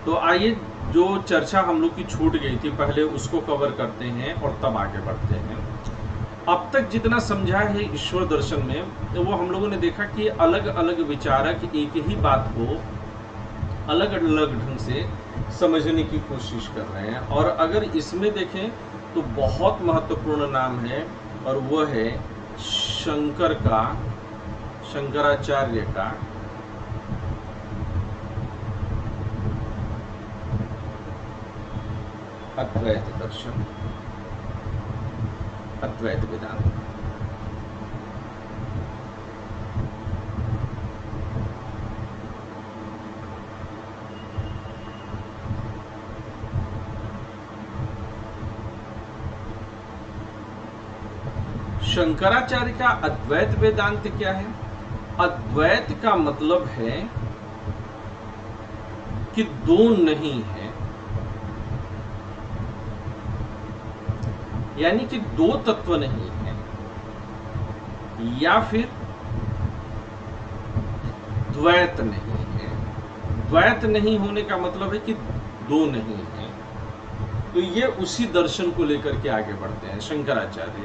तो आइए जो चर्चा हम लोग की छूट गई थी पहले उसको कवर करते हैं और तब आगे बढ़ते हैं। अब तक जितना समझा है ईश्वर दर्शन में, तो वो हम लोगों ने देखा कि अलग अलग विचारक एक ही बात को अलग अलग ढंग से समझने की कोशिश कर रहे हैं। और अगर इसमें देखें तो बहुत महत्वपूर्ण नाम है और वह है शंकर का, शंकराचार्य का अद्वैत दर्शन, अद्वैत वेदांत। शंकराचार्य का अद्वैत वेदांत क्या है? अद्वैत का मतलब है कि दो नहीं है, यानी कि दो तत्व नहीं है, या फिर द्वैत नहीं है। द्वैत नहीं होने का मतलब है कि दो नहीं है। तो ये उसी दर्शन को लेकर के आगे बढ़ते हैं शंकराचार्य।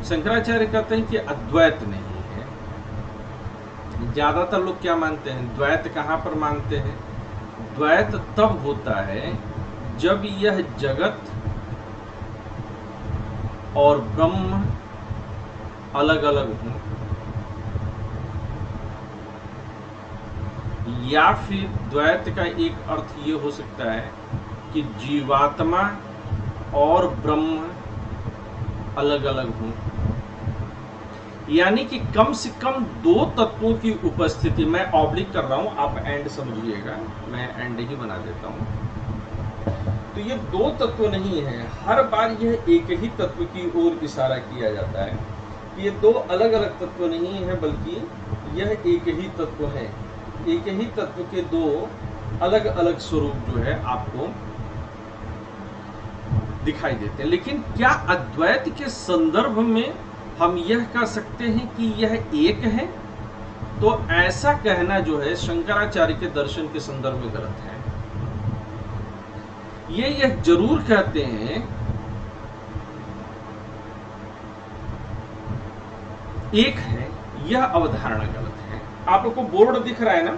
शंकराचार्य कहते हैं कि अद्वैत नहीं है। ज्यादातर लोग क्या मानते हैं? द्वैत कहां पर मानते हैं? द्वैत तब होता है जब यह जगत और ब्रह्म अलग अलग हों, या फिर द्वैत का एक अर्थ ये हो सकता है कि जीवात्मा और ब्रह्म अलग अलग हों, यानी कि कम से कम दो तत्वों की उपस्थिति। मैं ऑब्लिक कर रहा हूं, आप एंड समझिएगा, मैं एंड ही बना देता हूं। तो ये दो तत्व नहीं है, हर बार यह एक ही तत्व की ओर इशारा किया जाता है कि ये दो अलग अलग तत्व नहीं है, बल्कि यह एक ही तत्व है। एक ही तत्व के दो अलग अलग स्वरूप जो है आपको दिखाई देते हैं। लेकिन क्या अद्वैत के संदर्भ में हम यह कह सकते हैं कि यह एक है? तो ऐसा कहना जो है शंकराचार्य के दर्शन के संदर्भ में गलत है। ये यह जरूर कहते हैं एक है, यह अवधारणा गलत है। आप लोग को बोर्ड दिख रहा है ना?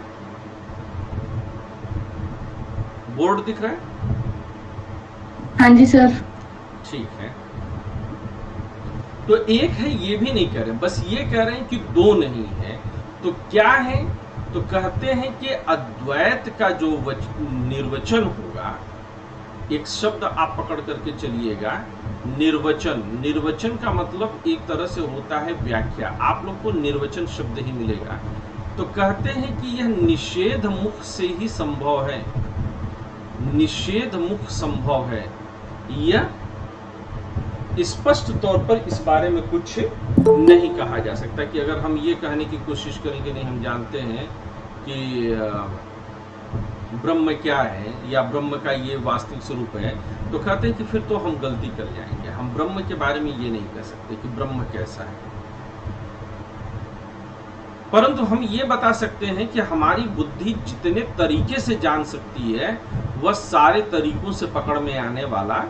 बोर्ड दिख रहा है? हाँ जी सर। ठीक है। तो एक है ये भी नहीं कह रहे, बस ये कह रहे हैं कि दो नहीं है। तो क्या है? तो कहते हैं कि अद्वैत का जो निर्वचन होगा, एक शब्द आप पकड़ करके चलिएगा, निर्वचन। निर्वचन का मतलब एक तरह से होता है व्याख्या। आप लोग को निर्वचन शब्द ही मिलेगा। तो कहते हैं कि यह निषेध मुख से ही संभव है, निषेध मुख संभव है। यह स्पष्ट तौर पर इस बारे में कुछ नहीं कहा जा सकता कि अगर हम ये कहने की कोशिश करेंगे नहीं हम जानते हैं कि ब्रह्म क्या है या ब्रह्म का ये वास्तविक स्वरूप है, तो कहते हैं कि फिर तो हम गलती कर जाएंगे। हम ब्रह्म के बारे में ये नहीं कह सकते कि ब्रह्म कैसा है, परंतु हम ये बता सकते हैं कि हमारी बुद्धि जितने तरीके से जान सकती है वह सारे तरीकों से पकड़ में आने वाला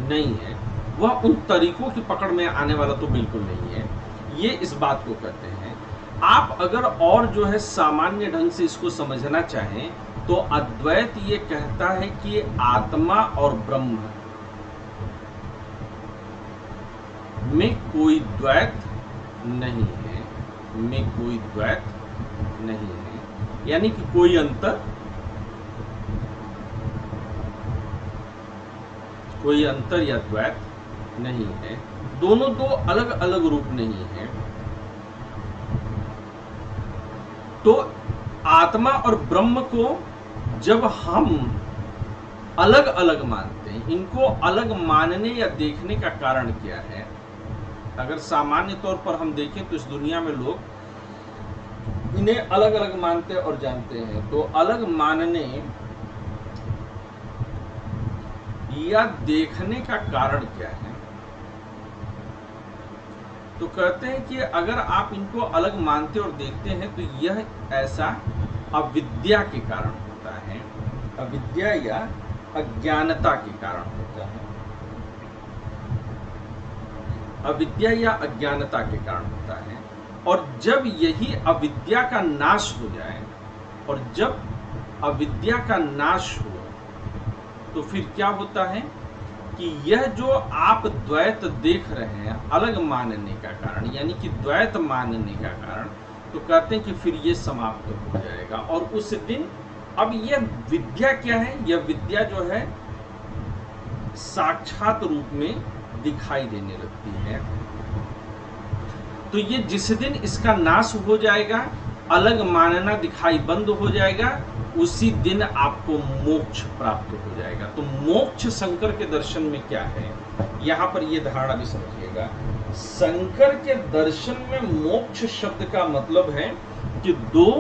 नहीं है। वह उन तरीकों की पकड़ में आने वाला तो बिल्कुल नहीं है। ये इस बात को कहते हैं। आप अगर और जो है सामान्य ढंग से इसको समझना चाहें तो अद्वैत ये कहता है कि आत्मा और ब्रह्म में कोई द्वैत नहीं है, में कोई द्वैत नहीं है, यानी कि कोई अंतर, कोई अंतर या द्वैत नहीं है। दोनों दो अलग अलग रूप नहीं है। तो आत्मा और ब्रह्म को जब हम अलग अलग मानते हैं, इनको अलग मानने या देखने का कारण क्या है? अगर सामान्य तौर पर हम देखें तो इस दुनिया में लोग इन्हें अलग अलग मानते और जानते हैं। तो अलग मानने या देखने का कारण क्या है? तो कहते हैं कि अगर आप इनको अलग मानते और देखते हैं तो यह ऐसा अविद्या के कारण होता है, अविद्या या अज्ञानता के कारण होता है, अविद्या या अज्ञानता के कारण होता है। और जब यही अविद्या का नाश हो जाए, और जब अविद्या का नाश हो तो फिर क्या होता है कि यह जो आप द्वैत देख रहे हैं अलग मानने का कारण, यानी कि द्वैत मानने का कारण, तो कहते हैं कि फिर ये समाप्त हो जाएगा। और उस दिन अब यह विद्या क्या है, यह विद्या जो है साक्षात रूप में दिखाई देने लगती है। तो ये जिस दिन इसका नाश हो जाएगा, अलग मानना दिखाई बंद हो जाएगा, उसी दिन आपको मोक्ष प्राप्त हो जाएगा। तो मोक्ष शंकर के दर्शन में क्या है, यहां पर यह धारणा भी समझिएगा। शंकर के दर्शन में मोक्ष शब्द का मतलब है कि दो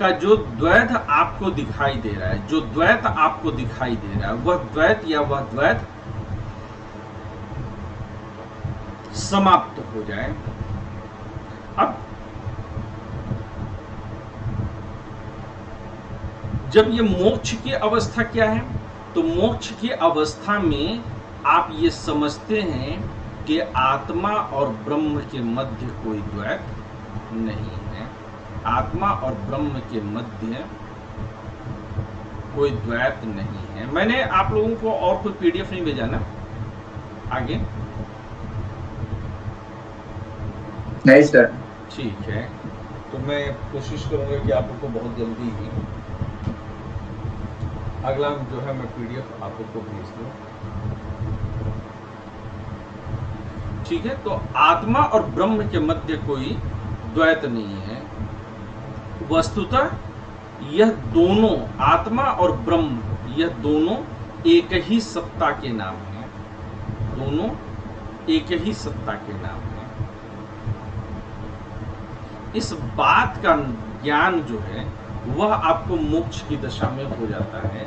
का जो द्वैत आपको दिखाई दे रहा है, जो द्वैत आपको दिखाई दे रहा है, वह द्वैत या वह द्वैत समाप्त हो जाए। अब जब ये मोक्ष की अवस्था क्या है, तो मोक्ष की अवस्था में आप ये समझते हैं कि आत्मा और ब्रह्म के मध्य कोई द्वैत नहीं है, आत्मा और ब्रह्म के मध्य कोई द्वैत नहीं है। मैंने आप लोगों को और कोई पीडीएफ नहीं भेजा ना आगे? नहीं सर। ठीक है, तो मैं कोशिश करूंगा कि आप लोग को बहुत जल्दी ही अगला जो है मैं पीडीएफ आप लोग को भेज दूं। ठीक है, तो आत्मा और ब्रह्म के मध्य कोई द्वैत नहीं है। वस्तुतः यह दोनों, आत्मा और ब्रह्म, यह दोनों एक ही सत्ता के नाम हैं, दोनों एक ही सत्ता के नाम हैं। इस बात का ज्ञान जो है वह आपको मोक्ष की दशा में हो जाता है।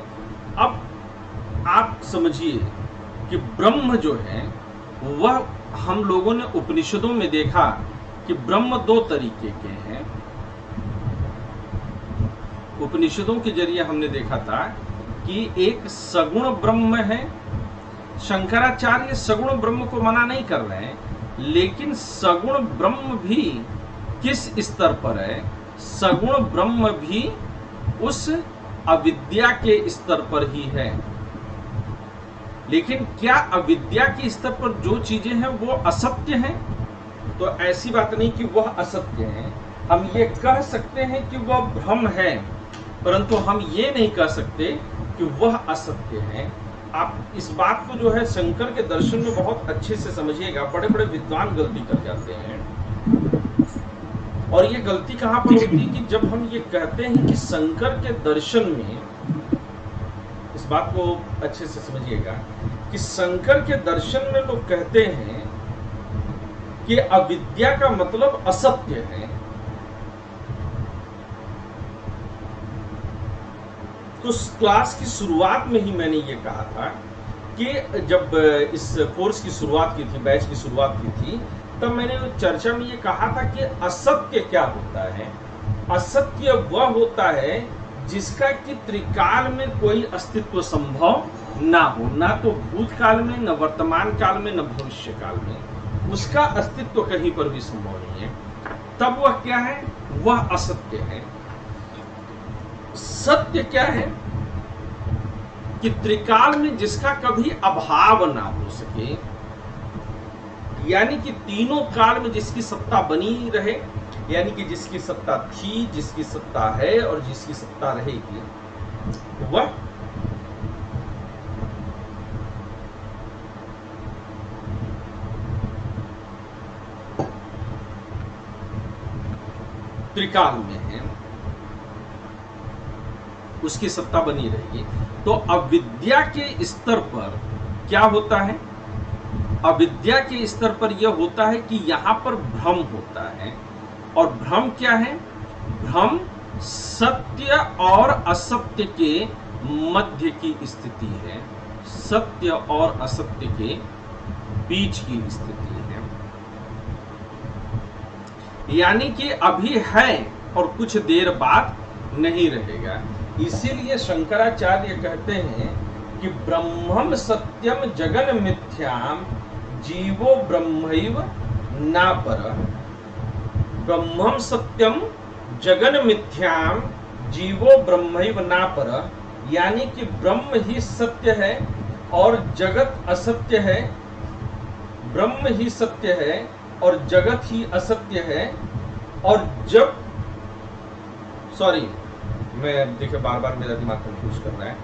अब आप समझिए कि ब्रह्म जो है वह, हम लोगों ने उपनिषदों में देखा कि ब्रह्म दो तरीके के हैं। उपनिषदों के जरिए हमने देखा था कि एक सगुण ब्रह्म है। शंकराचार्य सगुण ब्रह्म को मना नहीं कर रहे हैं, लेकिन सगुण ब्रह्म भी किस स्तर पर है? सगुण ब्रह्म भी उस अविद्या के स्तर पर ही है। लेकिन क्या अविद्या के स्तर पर जो चीजें हैं वो असत्य हैं? तो ऐसी बात नहीं कि वह असत्य है। हम ये कह सकते हैं कि वह भ्रम है, परंतु हम ये नहीं कह सकते कि वह असत्य है। आप इस बात को जो है शंकर के दर्शन में बहुत अच्छे से समझिएगा। बड़े बड़े विद्वान गलती कर जाते हैं, और ये गलती कहां पर होती है कि जब हम ये कहते हैं कि शंकर के दर्शन में, इस बात को अच्छे से समझिएगा कि शंकर के दर्शन में लोग कहते हैं कि अविद्या का मतलब असत्य है। तो क्लास की शुरुआत में ही मैंने ये कहा था कि जब इस कोर्स की शुरुआत की थी, बैच की शुरुआत की थी, तब मैंने चर्चा में ये कहा था कि असत्य क्या होता है। असत्य वह होता है जिसका कि त्रिकाल में कोई अस्तित्व संभव ना हो, ना तो भूतकाल में, न वर्तमान काल में, न भविष्य काल में, उसका अस्तित्व कहीं पर भी संभव नहीं है। तब वह क्या है? वह असत्य है। सत्य क्या है? कि त्रिकाल में जिसका कभी अभाव ना हो सके, यानी कि तीनों काल में जिसकी सत्ता बनी रहे, यानी कि जिसकी सत्ता थी, जिसकी सत्ता है और जिसकी सत्ता रहेगी, वह त्रिकाल में है, उसकी सत्ता बनी रहेगी। तो अविद्या के स्तर पर क्या होता है? अविद्या के स्तर पर यह होता है कि यहां पर भ्रम होता है। और भ्रम क्या है? भ्रम सत्य और असत्य के मध्य की स्थिति है, सत्य और असत्य के बीच की स्थिति है। यानी कि अभी है और कुछ देर बाद नहीं रहेगा। इसीलिए शंकराचार्य कहते हैं कि ब्रह्मम सत्यम जगन मिथ्याम जीवो ब्रह्मैव नापर। ब्रह्मम सत्यम जगन मिथ्याम जीवो ब्रह्मैव नापर, यानी कि ब्रह्म ही सत्य है और जगत असत्य है। ब्रह्म ही सत्य है और जगत ही असत्य है। और जब मैं देखिए बार बार मेरा दिमाग कंफ्यूज कर रहा है।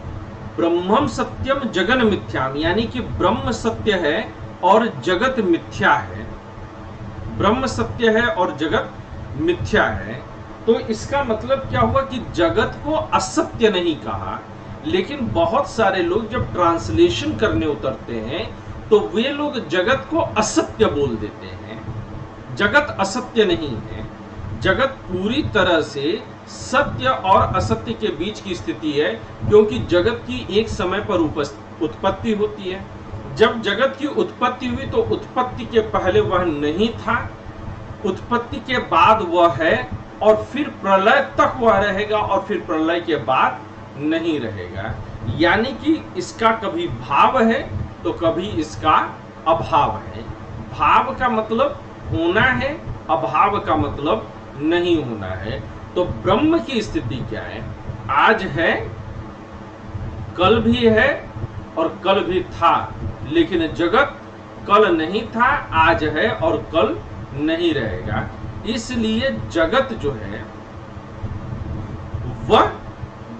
ब्रह्मम सत्यम जगन मिथ्याम, यानी कि ब्रह्म सत्य है और जगत मिथ्या है। ब्रह्म सत्य है और जगत मिथ्या है। तो इसका मतलब क्या हुआ कि जगत को असत्य नहीं कहा, लेकिन बहुत सारे लोग जब ट्रांसलेशन करने उतरते हैं तो वे लोग जगत को असत्य बोल देते हैं। जगत असत्य नहीं है। जगत पूरी तरह से सत्य और असत्य के बीच की स्थिति है, क्योंकि जगत की एक समय पर उत्पत्ति होती है। जब जगत की उत्पत्ति हुई तो उत्पत्ति के पहले वह नहीं था, उत्पत्ति के बाद वह है, और फिर प्रलय तक वह रहेगा, और फिर प्रलय के बाद नहीं रहेगा। यानी कि इसका कभी भाव है तो कभी इसका अभाव है। भाव का मतलब होना है, अभाव का मतलब नहीं होना है। तो ब्रह्म की स्थिति क्या है? आज है, कल भी है और कल भी था। लेकिन जगत कल नहीं था, आज है और कल नहीं रहेगा। इसलिए जगत जो है वह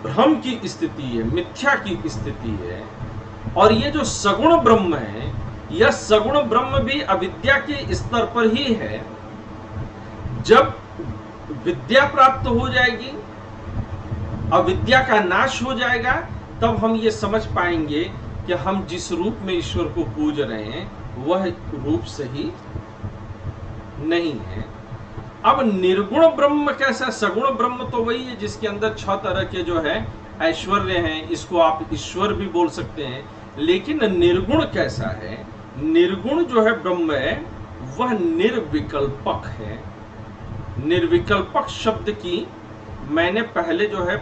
भ्रम की स्थिति है, मिथ्या की स्थिति है। और ये जो सगुण ब्रह्म है, यह सगुण ब्रह्म भी अविद्या के स्तर पर ही है। जब विद्या प्राप्त हो जाएगी, अविद्या का नाश हो जाएगा, तब हम ये समझ पाएंगे कि हम जिस रूप में ईश्वर को पूज रहे हैं वह रूप सही नहीं है। अब निर्गुण ब्रह्म कैसा? सगुण ब्रह्म तो वही है जिसके अंदर 6 तरह के जो है ऐश्वर्य हैं, इसको आप ईश्वर भी बोल सकते हैं। लेकिन निर्गुण कैसा है? निर्गुण जो है ब्रह्म है वह निर्विकल्पक है। निर्विकल्पक शब्द की मैंने पहले जो है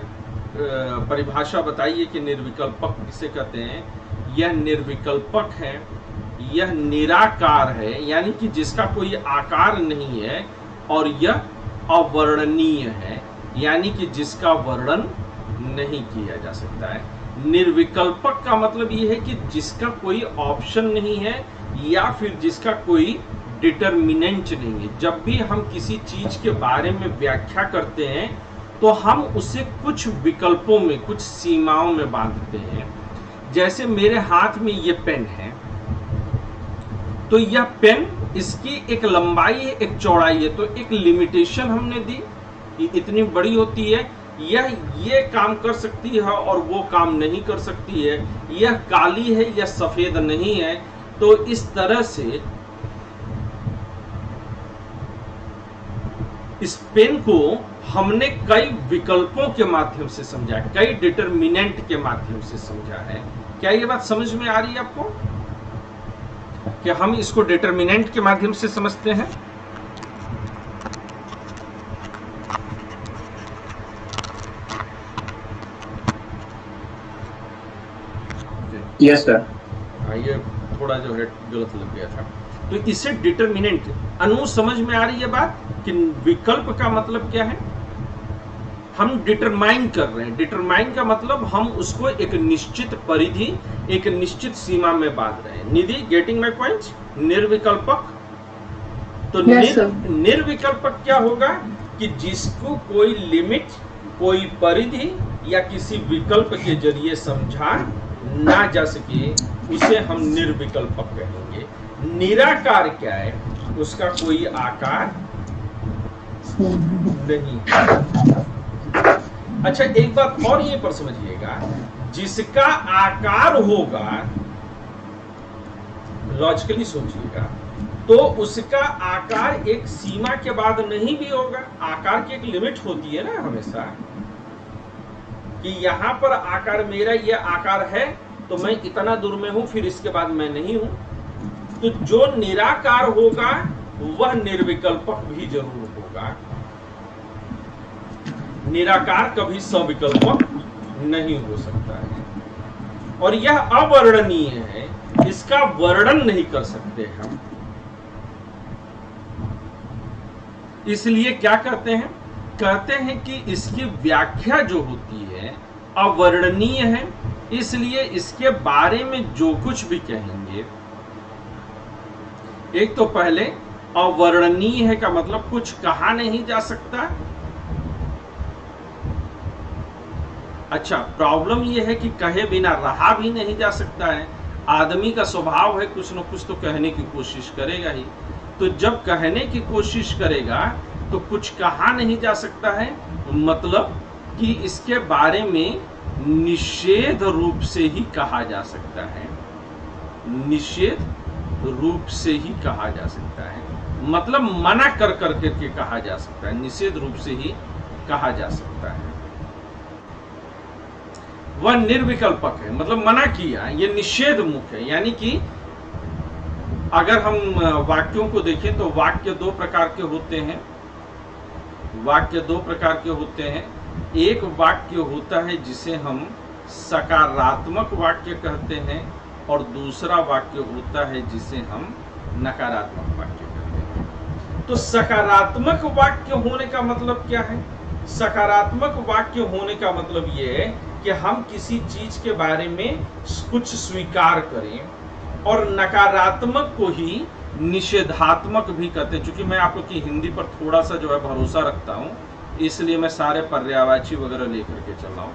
परिभाषा बताई है कि निर्विकल्पक किसे कहते हैं। यह निर्विकल्पक है, यह निराकार है, यानी कि जिसका कोई आकार नहीं है, और यह अवर्णनीय है, यानी कि जिसका वर्णन नहीं किया जा सकता है। निर्विकल्पक का मतलब यह है कि जिसका कोई ऑप्शन नहीं है या फिर जिसका कोई डिटर्मिनेंट नहीं है। जब भी हम किसी चीज के बारे में व्याख्या करते हैं तो हम उसे कुछ विकल्पों में, कुछ सीमाओं में बांधते हैं। जैसे मेरे हाथ में ये पेन है, तो यह पेन, इसकी एक लंबाई है, एक चौड़ाई है, तो एक लिमिटेशन हमने दी कि इतनी बड़ी होती है, यह ये काम कर सकती है और वो काम नहीं कर सकती है, यह काली है या सफेद नहीं है। तो इस तरह से इस पेन को हमने कई विकल्पों के माध्यम से समझा है, कई डिटरमिनेंट के माध्यम से समझा है। क्या ये बात समझ में आ रही है आपको कि हम इसको डिटरमिनेंट के माध्यम से समझते हैं? Yes sir. हाँ, ये थोड़ा जो है गलत लग गया था। तो इसे डिटरमिनेंट, अनु समझ में आ रही है बात कि विकल्प का मतलब क्या है? हम डिटरमाइन कर रहे हैं। डिटरमाइन का मतलब हम उसको एक निश्चित परिधि, एक निश्चित सीमा में बांध रहे हैं। निधि, गेटिंग माय पॉइंट? निर्विकल्पक तो निर्विकल्पक क्या होगा कि जिसको कोई लिमिट, कोई परिधि या किसी विकल्प के जरिए समझा ना जा सके, उसे हम निर्विकल्पक कहेंगे। निराकार क्या है? उसका कोई आकार नहीं। अच्छा, एक बात और ये पर समझिएगा, जिसका आकार होगा, लॉजिकली सोचिएगा, तो उसका आकार एक सीमा के बाद नहीं भी होगा। आकार की एक लिमिट होती है ना हमेशा, कि यहां पर आकार मेरा ये आकार है तो मैं इतना दूर में हूं, फिर इसके बाद मैं नहीं हूं। तो जो निराकार होगा वह निर्विकल्पक भी जरूर होगा। निराकार कभी सविकल्पक नहीं हो सकता है, और यह अवर्णनीय है, इसका वर्णन नहीं कर सकते हम। इसलिए क्या कहते हैं? कहते हैं कि इसकी व्याख्या जो होती है अवर्णनीय है, इसलिए इसके बारे में जो कुछ भी कहेंगे, एक तो पहले अवर्णनीय है का मतलब कुछ कहा नहीं जा सकता। अच्छा, प्रॉब्लम यह है कि कहे बिना रहा भी नहीं जा सकता है। आदमी का स्वभाव है कुछ न कुछ तो कहने की कोशिश करेगा ही, तो जब कहने की कोशिश करेगा तो कुछ कहा नहीं जा सकता है, मतलब कि इसके बारे में निषेध रूप से ही कहा जा सकता है, निषेध रूप से ही कहा जा सकता है, मतलब मना कर करके कहा जा सकता है, निषेध रूप से ही कहा जा सकता है। वह निर्विकल्पक है, मतलब मना किया, ये निषेध मुख है। यानी कि अगर हम वाक्यों को देखें तो वाक्य दो प्रकार के होते हैं, वाक्य दो प्रकार के होते हैं। एक वाक्य होता है जिसे हम सकारात्मक वाक्य कहते हैं, और दूसरा वाक्य होता है जिसे हम नकारात्मक वाक्य कहते हैं। तो सकारात्मक वाक्य होने का मतलब क्या है? सकारात्मक वाक्य होने का मतलब यह है कि हम किसी चीज के बारे में कुछ स्वीकार करें, और नकारात्मक को ही निषेधात्मक भी कहते हैं। चूंकि मैं आप लोग की हिंदी पर थोड़ा सा जो है भरोसा रखता हूं, इसलिए मैं सारे पर्यायवाची वगैरह लेकर के चल रहा हूं।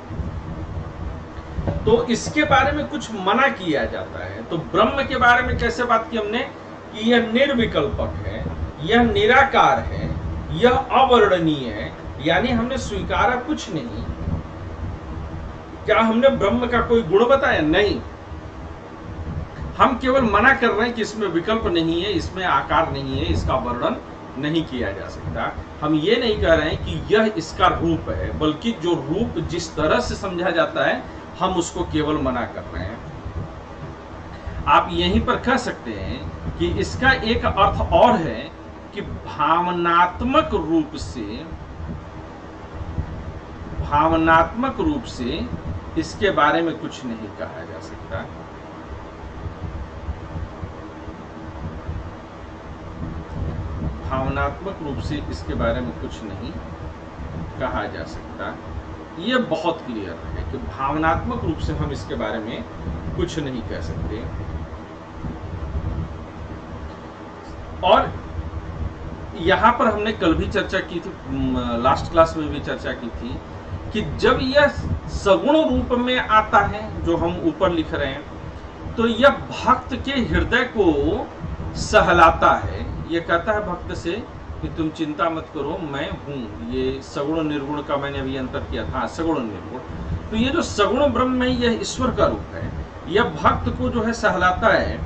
तो इसके बारे में कुछ मना किया जाता है। तो ब्रह्म के बारे में कैसे बात की हमने कि यह निर्विकल्पक है, यह निराकार है, यह अवर्णनीय है, यानी हमने स्वीकारा कुछ नहीं। क्या हमने ब्रह्म का कोई गुण बताया? नहीं, हम केवल मना कर रहे हैं कि इसमें विकल्प नहीं है, इसमें आकार नहीं है, इसका वर्णन नहीं किया जा सकता। हम ये नहीं कह रहे हैं कि यह इसका रूप है, बल्कि जो रूप जिस तरह से समझा जाता है हम उसको केवल मना कर रहे हैं। आप यहीं पर कह सकते हैं कि इसका एक अर्थ और है कि भावनात्मक रूप से इसके बारे में कुछ नहीं कहा जा सकता। भावनात्मक रूप से इसके बारे में कुछ नहीं कहा जा सकता। यह बहुत क्लियर है कि भावनात्मक रूप से हम इसके बारे में कुछ नहीं कह सकते। और यहां पर हमने कल भी चर्चा की थी, लास्ट क्लास में भी चर्चा की थी कि जब यह सगुण रूप में आता है, जो हम ऊपर लिख रहे हैं, तो यह भक्त के हृदय को सहलाता है। यह कहता है भक्त से कि तुम चिंता मत करो, मैं हूं। ये सगुण निर्गुण का मैंने अभी अंतर किया था, सगुण निर्गुण। तो ये जो सगुण ब्रह्म है यह ईश्वर का रूप है, यह भक्त को जो है सहलाता है।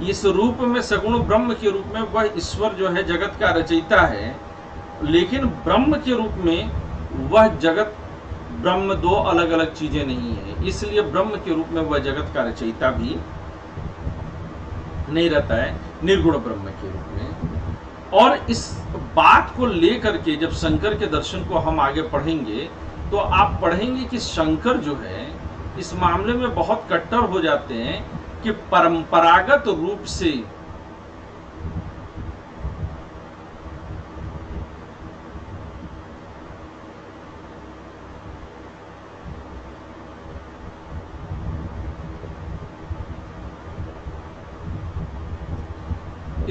इस रूप में सगुण ब्रह्म के रूप में वह ईश्वर जो है जगत का रचयिता है, लेकिन ब्रह्म के रूप में वह जगत ब्रह्म दो अलग अलग चीजें नहीं है, इसलिए ब्रह्म के रूप में वह जगत का रचयिता भी नहीं रहता है, निर्गुण ब्रह्म के रूप में। और इस बात को लेकर के जब शंकर के दर्शन को हम आगे पढ़ेंगे तो आप पढ़ेंगे कि शंकर जो है इस मामले में बहुत कट्टर हो जाते हैं कि परंपरागत रूप से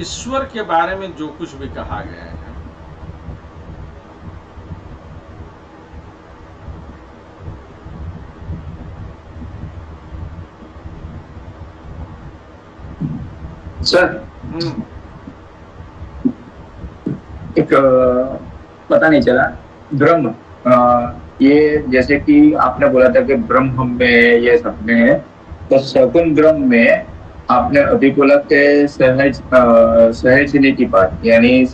ईश्वर के बारे में जो कुछ भी कहा गया है, सर एक पता नहीं चला ब्रह्म, ये जैसे कि आपने बोला था कि ब्रह्म में ये सब में है, तो सगुण ब्रह्म में आपने अभी बोला कि सहजने की बात, यानी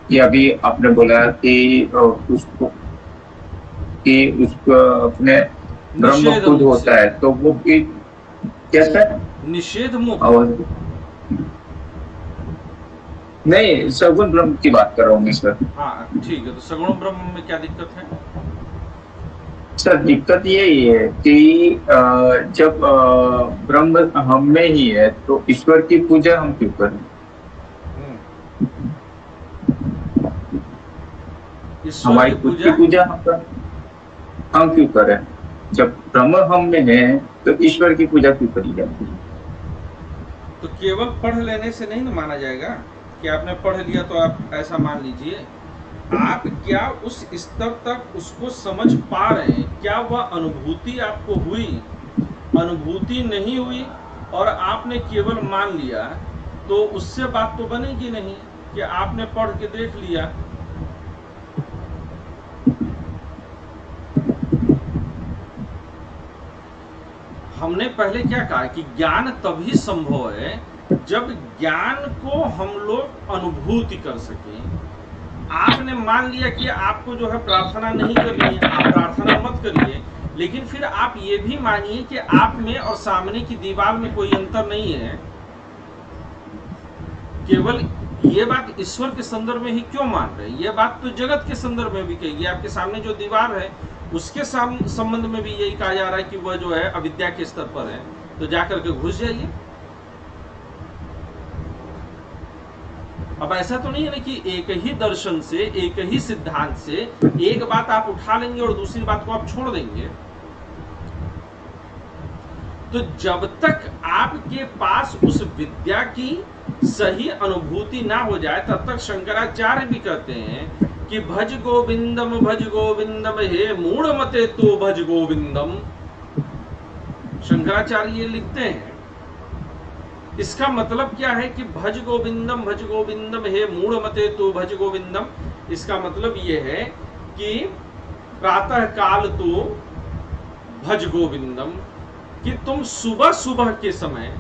कि अभी आपने बोला कि उसको अपने ब्रह्म खुद होता है, तो वो कैसा निषेध मुक्त? नहीं, सगुण ब्रह्म की बात कर रहा हूँ मैं सर। हाँ ठीक है, तो सगुण ब्रह्म में क्या दिक्कत है? सर दिक्कत यही है कि जब ब्रह्म हम में ही है तो ईश्वर की पूजा हम क्यों करें? ईश्वर हमारी की खुद की पूजा हम क्यों करें? जब ब्रह्म हम में है तो ईश्वर की पूजा क्यों करी जाती है? तो केवल पढ़ लेने से नहीं ना माना जाएगा कि आपने पढ़ लिया तो आप ऐसा मान लीजिए। आप क्या उस स्तर तक उसको समझ पा रहे हैं? क्या वह अनुभूति आपको हुई? अनुभूति नहीं हुई और आपने केवल मान लिया, तो उससे बात तो बनेगी नहीं कि आपने पढ़ के देख लिया। हमने पहले क्या कहा कि ज्ञान तभी संभव है जब ज्ञान को हम लोग अनुभूति कर सकें। आपने मान लिया कि आपको जो है प्रार्थना नहीं करनी है, आप प्रार्थना मत करिए, लेकिन फिर आप ये भी मानिए कि आप में और सामने की दीवार में कोई अंतर नहीं है। केवल ये बात ईश्वर के संदर्भ में ही क्यों मान रहे हैं? ये बात तो जगत के संदर्भ में भी कही। आपके सामने जो दीवार है उसके संबंध में भी यही कहा जा रहा है कि वह जो है अविद्या के स्तर पर है, तो जाकर के घुस जाइए। अब ऐसा तो नहीं है ना कि एक ही दर्शन से, एक ही सिद्धांत से एक बात आप उठा लेंगे और दूसरी बात को आप छोड़ देंगे। तो जब तक आपके पास उस विद्या की सही अनुभूति ना हो जाए तब तक शंकराचार्य भी कहते हैं कि भज गोविंदम हे मूढ़ मते तो भज गोविंदम। शंकराचार्य ये लिखते हैं। इसका मतलब क्या है कि भज गोविंदम हे मूढ़ मते तो भज गोविंदम। इसका मतलब ये है कि प्रातः काल तो भज गोविंदम, कि तुम सुबह सुबह के समय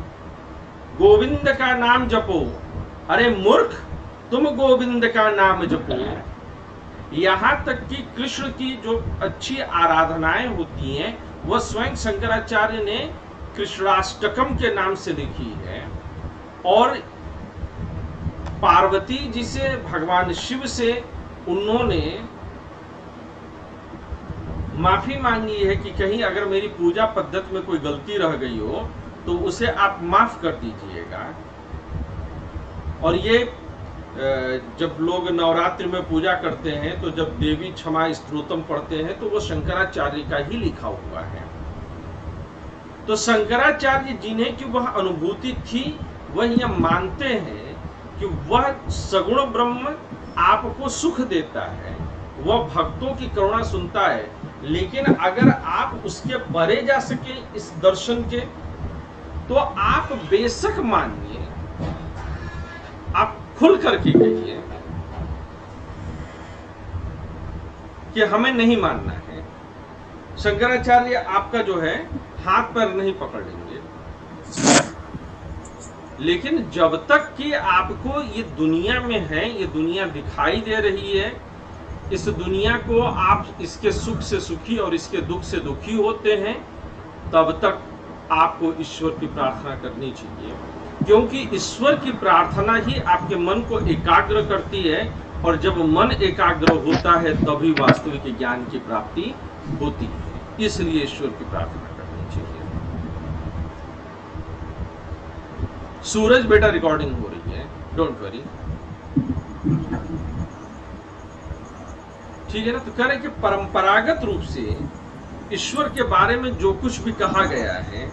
गोविंद का नाम जपो। अरे मूर्ख, तुम गोविंद का नाम जपो। यहां तक कि कृष्ण की जो अच्छी आराधनाएं होती हैं वह स्वयं शंकराचार्य ने कृष्णाष्टकम के नाम से लिखी है। और पार्वती जी से, भगवान शिव से उन्होंने माफी मांगी है कि कहीं अगर मेरी पूजा पद्धति में कोई गलती रह गई हो तो उसे आप माफ कर दीजिएगा। और ये जब लोग नवरात्रि में पूजा करते हैं तो जब देवी क्षमा स्तोत्रम पढ़ते हैं तो वो शंकराचार्य का ही लिखा हुआ है। तो शंकराचार्य जिन्हें की वह अनुभूति थी वह यह मानते हैं कि वह सगुण ब्रह्म आपको सुख देता है, वह भक्तों की करुणा सुनता है। लेकिन अगर आप उसके परे जा सके इस दर्शन के, तो आप बेशक मानिए, आप खुल करके कहिए कि हमें नहीं मानना है। शंकराचार्य आपका जो है हाथ पैर नहीं पकड़ लेंगे। लेकिन जब तक कि आपको ये दुनिया में है, ये दुनिया दिखाई दे रही है, इस दुनिया को आप इसके सुख से सुखी और इसके दुख से दुखी होते हैं, तब तक आपको ईश्वर की प्रार्थना करनी चाहिए। क्योंकि ईश्वर की प्रार्थना ही आपके मन को एकाग्र करती है, और जब मन एकाग्र होता है तभी वास्तविक ज्ञान की प्राप्ति होती है। इसलिए ईश्वर की प्रार्थना करनी चाहिए। सूरज बेटा रिकॉर्डिंग हो रही है, डोंट वरी, ठीक है ना। तो कह रहे कि परंपरागत रूप से ईश्वर के बारे में जो कुछ भी कहा गया है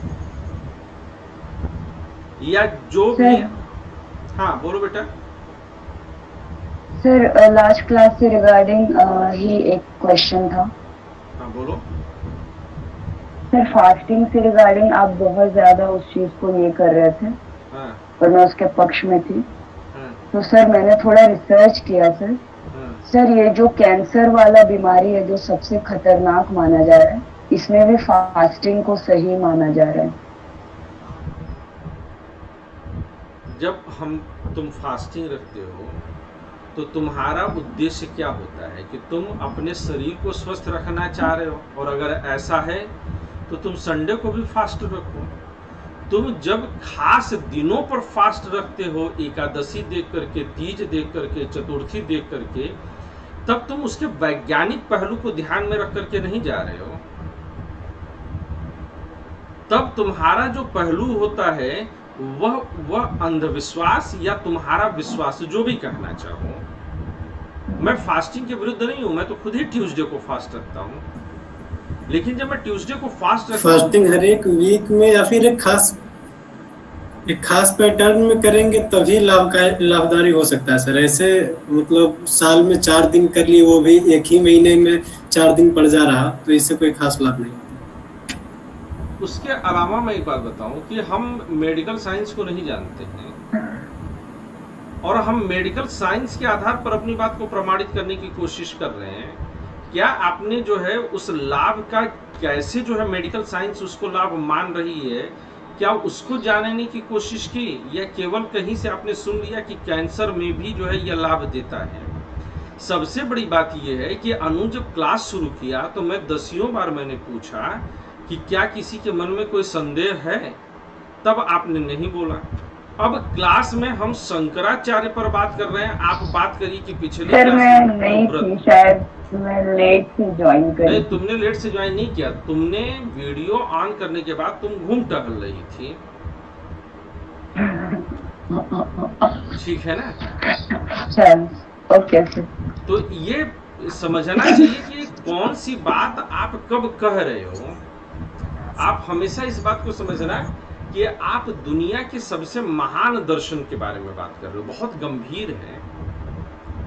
या जो भी, हाँ बोलो बेटा। सर लास्ट क्लास से रिगार्डिंग ही एक क्वेश्चन था। हाँ बोलो सर। फास्टिंग से रिगार्डिंग आप बहुत ज्यादा उस चीज को ये कर रहे थे। हाँ। और मैं उसके पक्ष में थी। हाँ। तो सर मैंने थोड़ा रिसर्च किया सर। हाँ। सर ये जो कैंसर वाला बीमारी है जो सबसे खतरनाक माना जा रहा है, इसमें भी फास्टिंग को सही माना जा रहा है। जब तुम फास्टिंग रखते हो तो तुम्हारा उद्देश्य क्या होता है कि तुम अपने शरीर को स्वस्थ रखना चाह रहे हो। और अगर ऐसा है तो तुम संडे को भी फास्ट रखो। तुम जब खास दिनों पर फास्ट रखते हो, एकादशी देख करके, तीज देख करके, चतुर्थी देख करके, तब तुम उसके वैज्ञानिक पहलू को ध्यान में रख करके नहीं जा रहे हो। तब तुम्हारा जो पहलू होता है वह अंधविश्वास या तुम्हारा विश्वास, जो भी कहना चाहो। मैं फास्टिंग के विरुद्ध नहीं हूं, मैं तो खुद ही ट्यूसडे को फास्ट रखता हूं, लेकिन जब मैं ट्यूसडे को फास्ट रखता हूं, फास्टिंग हर एक वीक में या फिर एक खास पैटर्न में करेंगे तभी लाभदायी हो सकता है सर। ऐसे मतलब साल में 4 दिन कर लिए, वो भी एक ही महीने में 4 दिन पड़ जा रहा, तो इससे कोई खास लाभ नहीं। उसके अलावा मैं एक बात बताऊं कि हम मेडिकल साइंस को नहीं जानते हैं, और हम मेडिकल साइंस के आधार पर अपनी बात को प्रमाणित करने की कोशिश कर रहे हैं। क्या आपने जो है उस लाभ का कैसे जो है मेडिकल साइंस उसको लाभ मान रही है, क्या उसको जानने की कोशिश की, या केवल कहीं से आपने सुन लिया कि कैंसर में भी जो है यह लाभ देता है? सबसे बड़ी बात यह है कि अनु जब क्लास शुरू किया तो मैं दसियों बार मैंने पूछा कि क्या किसी के मन में कोई संदेह है, तब आपने नहीं बोला। अब क्लास में हम शंकराचार्य पर बात कर रहे हैं, आप बात करिए कि पिछले सर मैं नहीं थी, शायद मैं लेट से ज्वाइन करी। नहीं, तुमने लेट से ज्वाइन नहीं किया, तुमने वीडियो ऑन करने के बाद तुम घूम टहल रही थी, ठीक है ना? चल ओके सर। तो ये समझना चाहिए कि कौन सी बात आप कब कह रहे हो। आप हमेशा इस बात को समझना कि आप दुनिया के सबसे महान दर्शन के बारे में बात कर रहे हो, बहुत गंभीर है।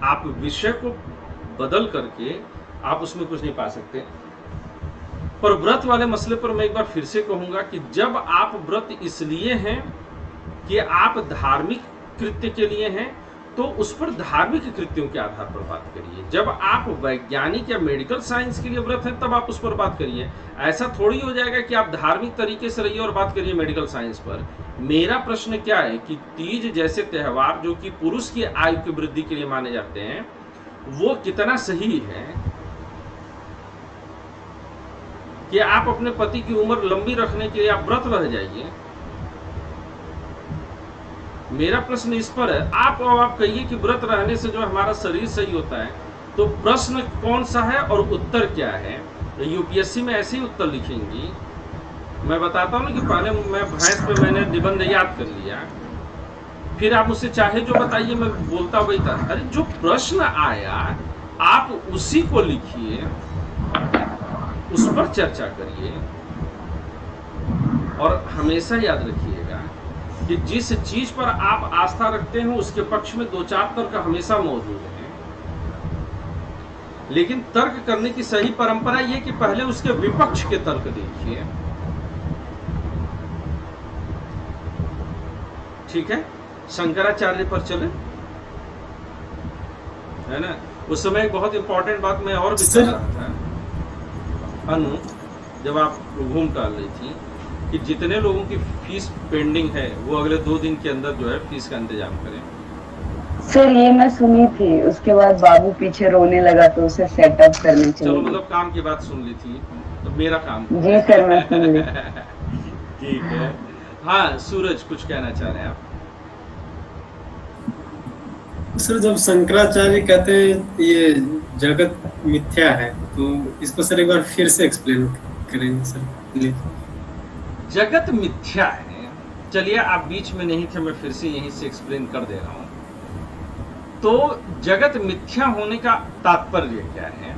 आप विषय को बदल करके आप उसमें कुछ नहीं पा सकते। पर व्रत वाले मसले पर मैं एक बार फिर से कहूंगा कि जब आप व्रत इसलिए हैं कि आप धार्मिक कृत्य के लिए हैं, तो उस पर धार्मिक कृत्यों के आधार पर बात करिए। जब आप वैज्ञानिक या मेडिकल साइंस के लिए व्रत हैं, तब आप उस पर बात करिए। ऐसा थोड़ी हो जाएगा कि आप धार्मिक तरीके से रहिए और बात करिए मेडिकल साइंस पर। मेरा प्रश्न क्या है कि तीज जैसे त्योहार जो कि पुरुष की आयु की वृद्धि के लिए माने जाते हैं, वो कितना सही है कि आप अपने पति की उम्र लंबी रखने के लिए आप व्रत रह जाइए? मेरा प्रश्न इस पर है। आप कहिए कि व्रत रहने से जो हमारा शरीर सही होता है, तो प्रश्न कौन सा है और उत्तर क्या है? यूपीएससी में ऐसे ही उत्तर लिखेंगी। मैं बताता हूँ ना कि पहले मैं भैंस पे मैंने निबंध याद कर लिया, फिर आप मुझसे चाहे जो बताइए, मैं बोलता वही था। अरे जो प्रश्न आया आप उसी को लिखिए, उस पर चर्चा करिए, और हमेशा याद रखिएगा कि जिस चीज पर आप आस्था रखते हैं उसके पक्ष में 2-4 तर्क हमेशा मौजूद हैं, लेकिन तर्क करने की सही परंपरा यह कि पहले उसके विपक्ष के तर्क देखिए, ठीक है? शंकराचार्य पर चले, है ना? उस समय एक बहुत इंपॉर्टेंट बात मैं और भी कर रहा था अनु, जब आप घूम टहल रही थी, कि जितने लोगों की फीस पेंडिंग है वो अगले 2 दिन के अंदर जो है फीस का इंतजाम करें। सर ये मैं सुनी थी, उसके बाद बाबू पीछे रोने लगा तो उसे सेटअप करने चाहिए। चलो, मतलब काम की बात सुन ली थी, तो मेरा काम। जी सर मैं सुन ली। ठीक है। हाँ सूरज, कुछ कहना चाह रहे हैं आप? सर जब शंकराचार्य कहते हैं ये जगत मिथ्या है, तो इसको सर एक बार फिर से एक्सप्लेन करेंगे सर प्लीज। जगत मिथ्या है, चलिए आप बीच में नहीं थे, मैं फिर से यहीं से एक्सप्लेन कर दे रहा हूं। तो जगत मिथ्या होने का तात्पर्य क्या है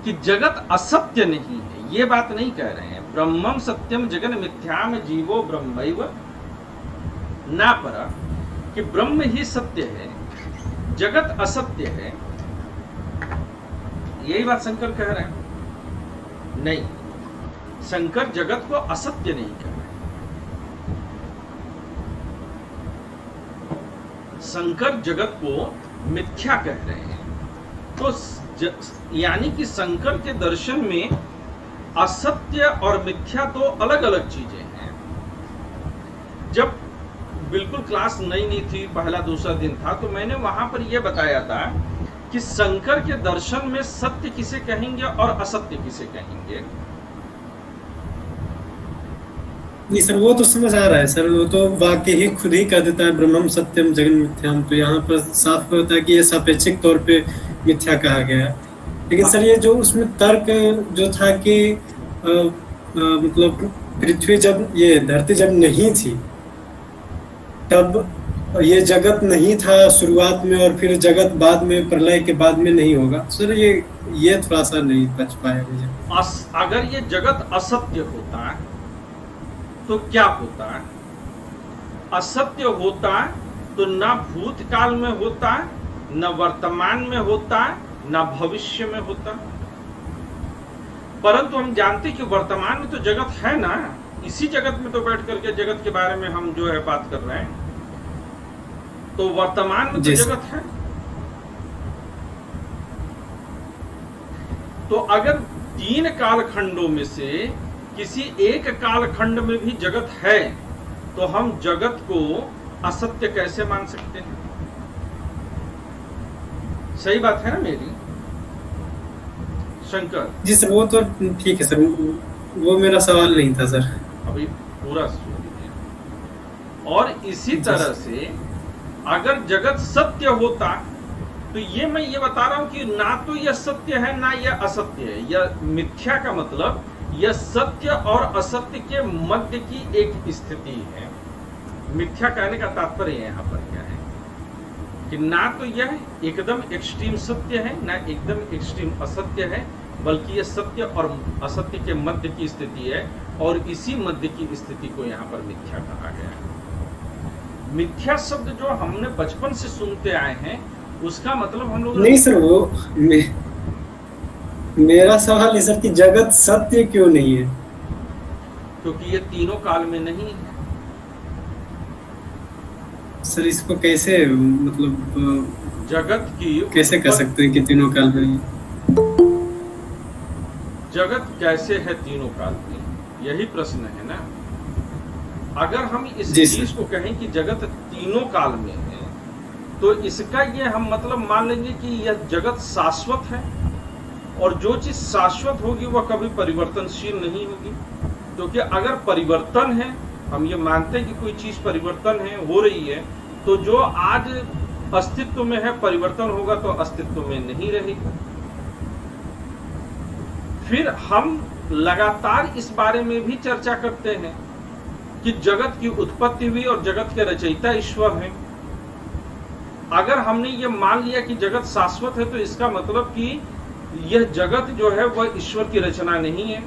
कि जगत असत्य नहीं है, ये बात नहीं कह रहे हैं। ब्रह्मम सत्यम जगन मिथ्याम जीवो ब्रह्मैव ना परा, कि ब्रह्म ही सत्य है, जगत असत्य है, यही बात शंकर कह रहे हैं? नहीं, शंकर जगत को असत्य नहीं कह रहे। शंकर जगत को मिथ्या कह रहे हैं। तो यानी कि शंकर के दर्शन में असत्य और मिथ्या तो अलग अलग चीजें हैं। जब बिल्कुल क्लास नई नहीं थी, पहला दूसरा दिन था, तो मैंने वहां पर यह बताया था कि शंकर के दर्शन में सत्य किसे कहेंगे और असत्य किसे कहेंगे। नहीं सर वो तो समझ आ रहा है सर, वो तो वाक्य ही खुद ही कह देता है ब्रह्मम सत्यम जगन मिथ्याम, तो यहाँ पर साफ होता है कि ये सापेक्षिक तौर पे मिथ्या कहा गया है। लेकिन सर ये जो उसमें तर्क जो था कि मतलब पृथ्वी जब ये धरती जब नहीं थी तब ये जगत नहीं था शुरुआत में, और फिर जगत बाद में, प्रलय के बाद में नहीं होगा। सर ये थोड़ा सा नहीं बच पाया मुझे। अगर ये जगत असत्य होता तो क्या होता? असत्य होता तो ना भूतकाल में होता, न वर्तमान में होता, न भविष्य में होता। परंतु हम जानते कि वर्तमान में तो जगत है ना, इसी जगत में तो बैठ करके जगत के बारे में हम जो है बात कर रहे हैं, तो वर्तमान में तो जगत है। तो अगर 3 कालखंडों में से किसी एक कालखंड में भी जगत है तो हम जगत को असत्य कैसे मान सकते हैं? सही बात है ना मेरी शंकर जी सर, वो तो ठीक है सर, वो मेरा सवाल नहीं था सर। अभी पूरा सुन लीजिए। और इसी तरह से अगर जगत सत्य होता तो ये मैं ये बता रहा हूं कि ना तो यह सत्य है ना यह असत्य है। यह मिथ्या का मतलब यह सत्य और असत्य के मध्य की एक स्थिति है। मिथ्या कहने का तात्पर्य यहाँ पर क्या है कि ना तो यह एकदम एक्सट्रीम सत्य है ना एकदम एक्सट्रीम असत्य है, बल्कि यह सत्य और असत्य के मध्य की स्थिति है, और इसी मध्य की स्थिति को यहाँ पर मिथ्या कहा गया है। मिथ्या शब्द जो हमने बचपन से सुनते आए हैं उसका मतलब हम लोग नहीं सर, वो मेरा सवाल है सर कि जगत सत्य क्यों नहीं है? क्योंकि ये तीनों काल में नहीं है। सर इसको कैसे मतलब जगत की कैसे कह सकते हैं कि तीनों काल में नहीं? जगत कैसे है तीनों काल में, यही प्रश्न है ना। अगर हम इस चीज को कहें कि जगत तीनों काल में है तो इसका ये हम मतलब मान लेंगे कि यह जगत शाश्वत है, और जो चीज शाश्वत होगी वह कभी परिवर्तनशील नहीं होगी। क्योंकि अगर परिवर्तन है, हम ये मानते हैं कि कोई चीज परिवर्तन है, हो रही है, तो जो आज अस्तित्व में है परिवर्तन होगा तो अस्तित्व में नहीं रहेगी। फिर हम लगातार इस बारे में भी चर्चा करते हैं कि जगत की उत्पत्ति हुई और जगत के रचयिता ईश्वर हैं। अगर हमने ये मान लिया कि जगत शाश्वत है तो इसका मतलब कि यह जगत जो है वह ईश्वर की रचना नहीं है।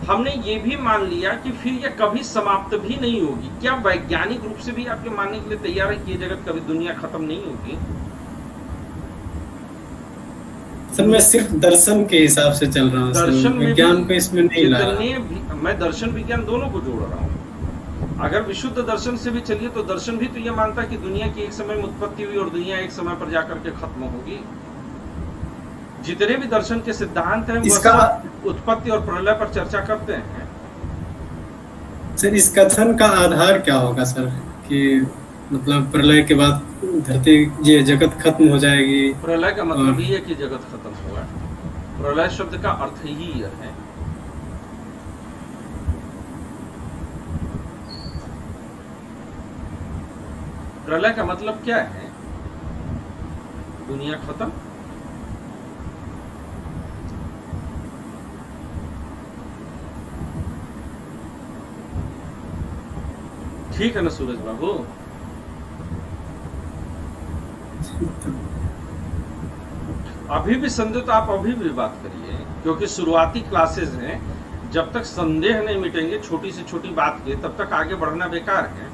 हमने ये भी मान लिया कि फिर यह कभी समाप्त भी नहीं होगी। क्या वैज्ञानिक रूप से भी आपके मानने के लिए तैयार है कि यह जगत कभी दुनिया खत्म नहीं होगी? सर मैं सिर्फ दर्शन के हिसाब से चल रहा हूँ, दर्शन विज्ञान को इसमें नहीं ला रहा। मैं दर्शन विज्ञान दोनों को जोड़ रहा हूँ। अगर विशुद्ध दर्शन से भी चलिए तो दर्शन भी तो यह मानता है कि दुनिया की एक समय में उत्पत्ति हुई और दुनिया एक समय पर जाकर के खत्म होगी। जितने भी दर्शन के सिद्धांत हैं वो सब उत्पत्ति और प्रलय पर चर्चा करते हैं। सर इस कथन का आधार क्या होगा सर कि मतलब प्रलय के बाद धरती ये जगत खत्म हो जाएगी? प्रलय का मतलब ही है कि जगत खत्म हुआ। प्रलय शब्द का अर्थ ही यह है। प्रलय का मतलब क्या है? दुनिया खत्म। ठीक है ना सूरज बाबू? अभी भी संदेह तो आप अभी भी बात करिए, क्योंकि शुरुआती क्लासेस हैं। जब तक संदेह नहीं मिटेंगे छोटी से छोटी बात के, तब तक आगे बढ़ना बेकार है।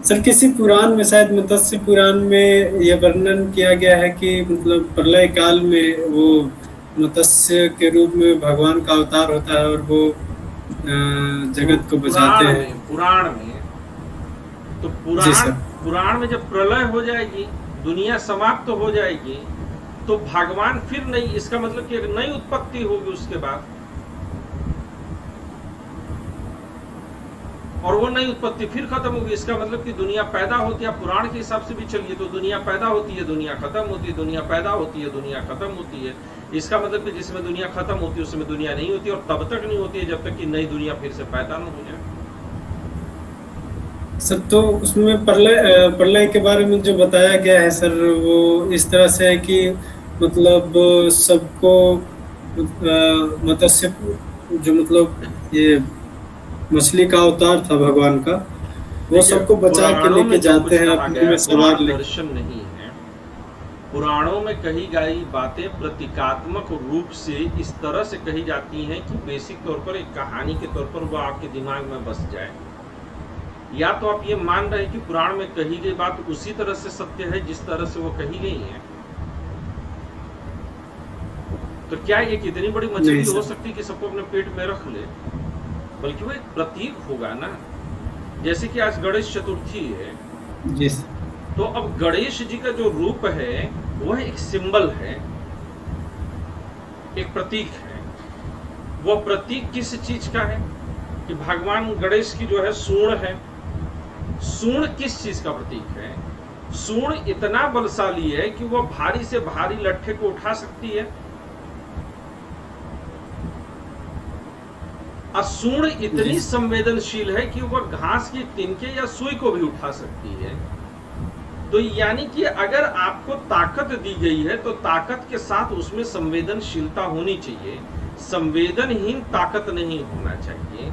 सर किसी पुराण में, शायद मत्स्य पुराण में यह वर्णन किया गया है कि मतलब प्रलय काल में वो मत्स्य के रूप में भगवान का अवतार होता है और वो जगत को बचाते हैं। पुराण में तो पुराण में जब प्रलय हो जाएगी, दुनिया समाप्त हो जाएगी, तो भगवान फिर नहीं, इसका मतलब कि एक नई उत्पत्ति होगी उसके बाद, और वो नई उत्पत्ति फिर खत्म होगी। इसका मतलब कि दुनिया पैदा होती है। पुराण के हिसाब से भी चलिए तो दुनिया पैदा होती है, दुनिया खत्म होती है, दुनिया पैदा होती है, दुनिया खत्म होती है। इसका मतलब कि जिसमें दुनिया खत्म होती है उसमें दुनिया नहीं होती, और तब तक नहीं होती है जब तक कि नई दुनिया फिर से पैदा न हो जाए। सर तो उसमें प्रलय के बारे में जो बताया गया है सर, वो इस तरह से है कि मतलब सबको मत्स्य जो मतलब ये मछली का अवतार था भगवान का, वो सबको बचा के पुराणों में लेके जो जाते कुछ हैं कहा अपने गया में है, सवार पुराण लेके। दर्शन नहीं है। पुराणों में कही गई बातें प्रतीकात्मक रूप से इस तरह से कही जाती हैं कि बेसिक तौर पर एक कहानी के तौर पर वो आपके दिमाग में बस जाए। या तो आप ये मान रहे हैं कि पुराण में कही गई बात उसी तरह से सत्य है जिस तरह से वो कही गई है। तो क्या ये कितनी बड़ी मछली नहीं हो सर। सकती है कि सबको अपने पेट में रख ले, बल्कि वो एक प्रतीक होगा ना। जैसे कि आज गणेश चतुर्थी है, जी सर। तो अब गणेश जी का जो रूप है वह एक सिंबल है, एक प्रतीक है। वह प्रतीक किस चीज का है कि भगवान गणेश की जो है सूंड है। सूंड किस चीज का प्रतीक है? सूंड इतना बलशाली है कि वह भारी से भारी लट्ठे को उठा सकती है। सूंड इतनी संवेदनशील है कि वह घास की तिनके या सुई को भी उठा सकती है। तो यानी कि अगर आपको ताकत दी गई है तो ताकत के साथ उसमें संवेदनशीलता होनी चाहिए। संवेदनहीन ताकत नहीं होना चाहिए।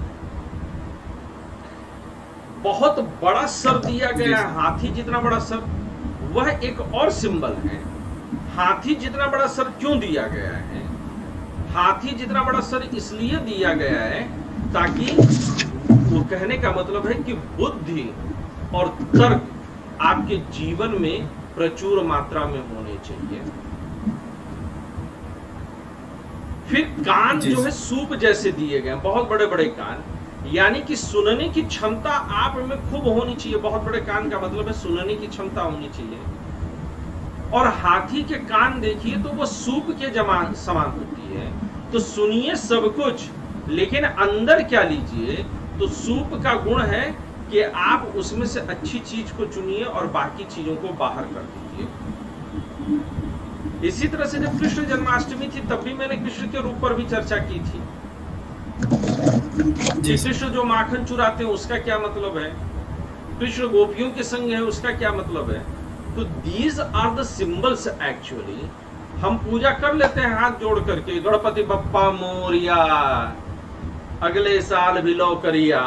बहुत बड़ा सर दिया गया है, हाथी जितना बड़ा सर, वह एक और सिंबल है। हाथी जितना बड़ा सर क्यों दिया गया है? हाथी जितना बड़ा सर इसलिए दिया गया है ताकि वो कहने का मतलब है कि बुद्धि और तर्क आपके जीवन में प्रचुर मात्रा में होने चाहिए। फिर कान जो है सूप जैसे दिए गए, बहुत बड़े बड़े कान, यानी कि सुनने की क्षमता आप में खूब होनी चाहिए। बहुत बड़े कान का मतलब है सुनने की क्षमता होनी चाहिए। और हाथी के कान देखिए तो वो सूप के समान होती है। तो सुनिए सब कुछ, लेकिन अंदर क्या लीजिए? तो सूप का गुण है कि आप उसमें से अच्छी चीज को चुनिए और बाकी चीजों को बाहर कर दीजिए। इसी तरह से जब कृष्ण जन्माष्टमी थी तब भी मैंने कृष्ण के रूप पर भी चर्चा की थी। कृष्ण जो माखन चुराते हैं उसका क्या मतलब है? कृष्ण गोपियों के संग है उसका क्या मतलब है? तो these are the symbols. Actually हम पूजा कर लेते हैं हाथ जोड़ करके, गणपति बप्पा मोरिया, अगले साल भी लो करिया।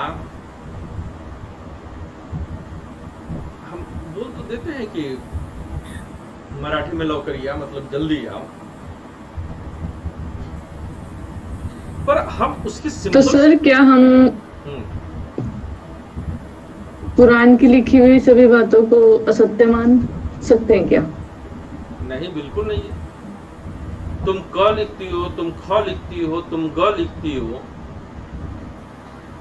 हम बोल तो देते हैं कि मराठी में लो करिया मतलब जल्दी आओ, पर हम उसके तो सिंबल सर क्या हम पुराण की लिखी हुई सभी बातों को असत्य मान सकते हैं क्या? नहीं, बिल्कुल नहीं है। तुम क लिखती हो, तुम ख लिखती हो, तुम ग लिखती हो,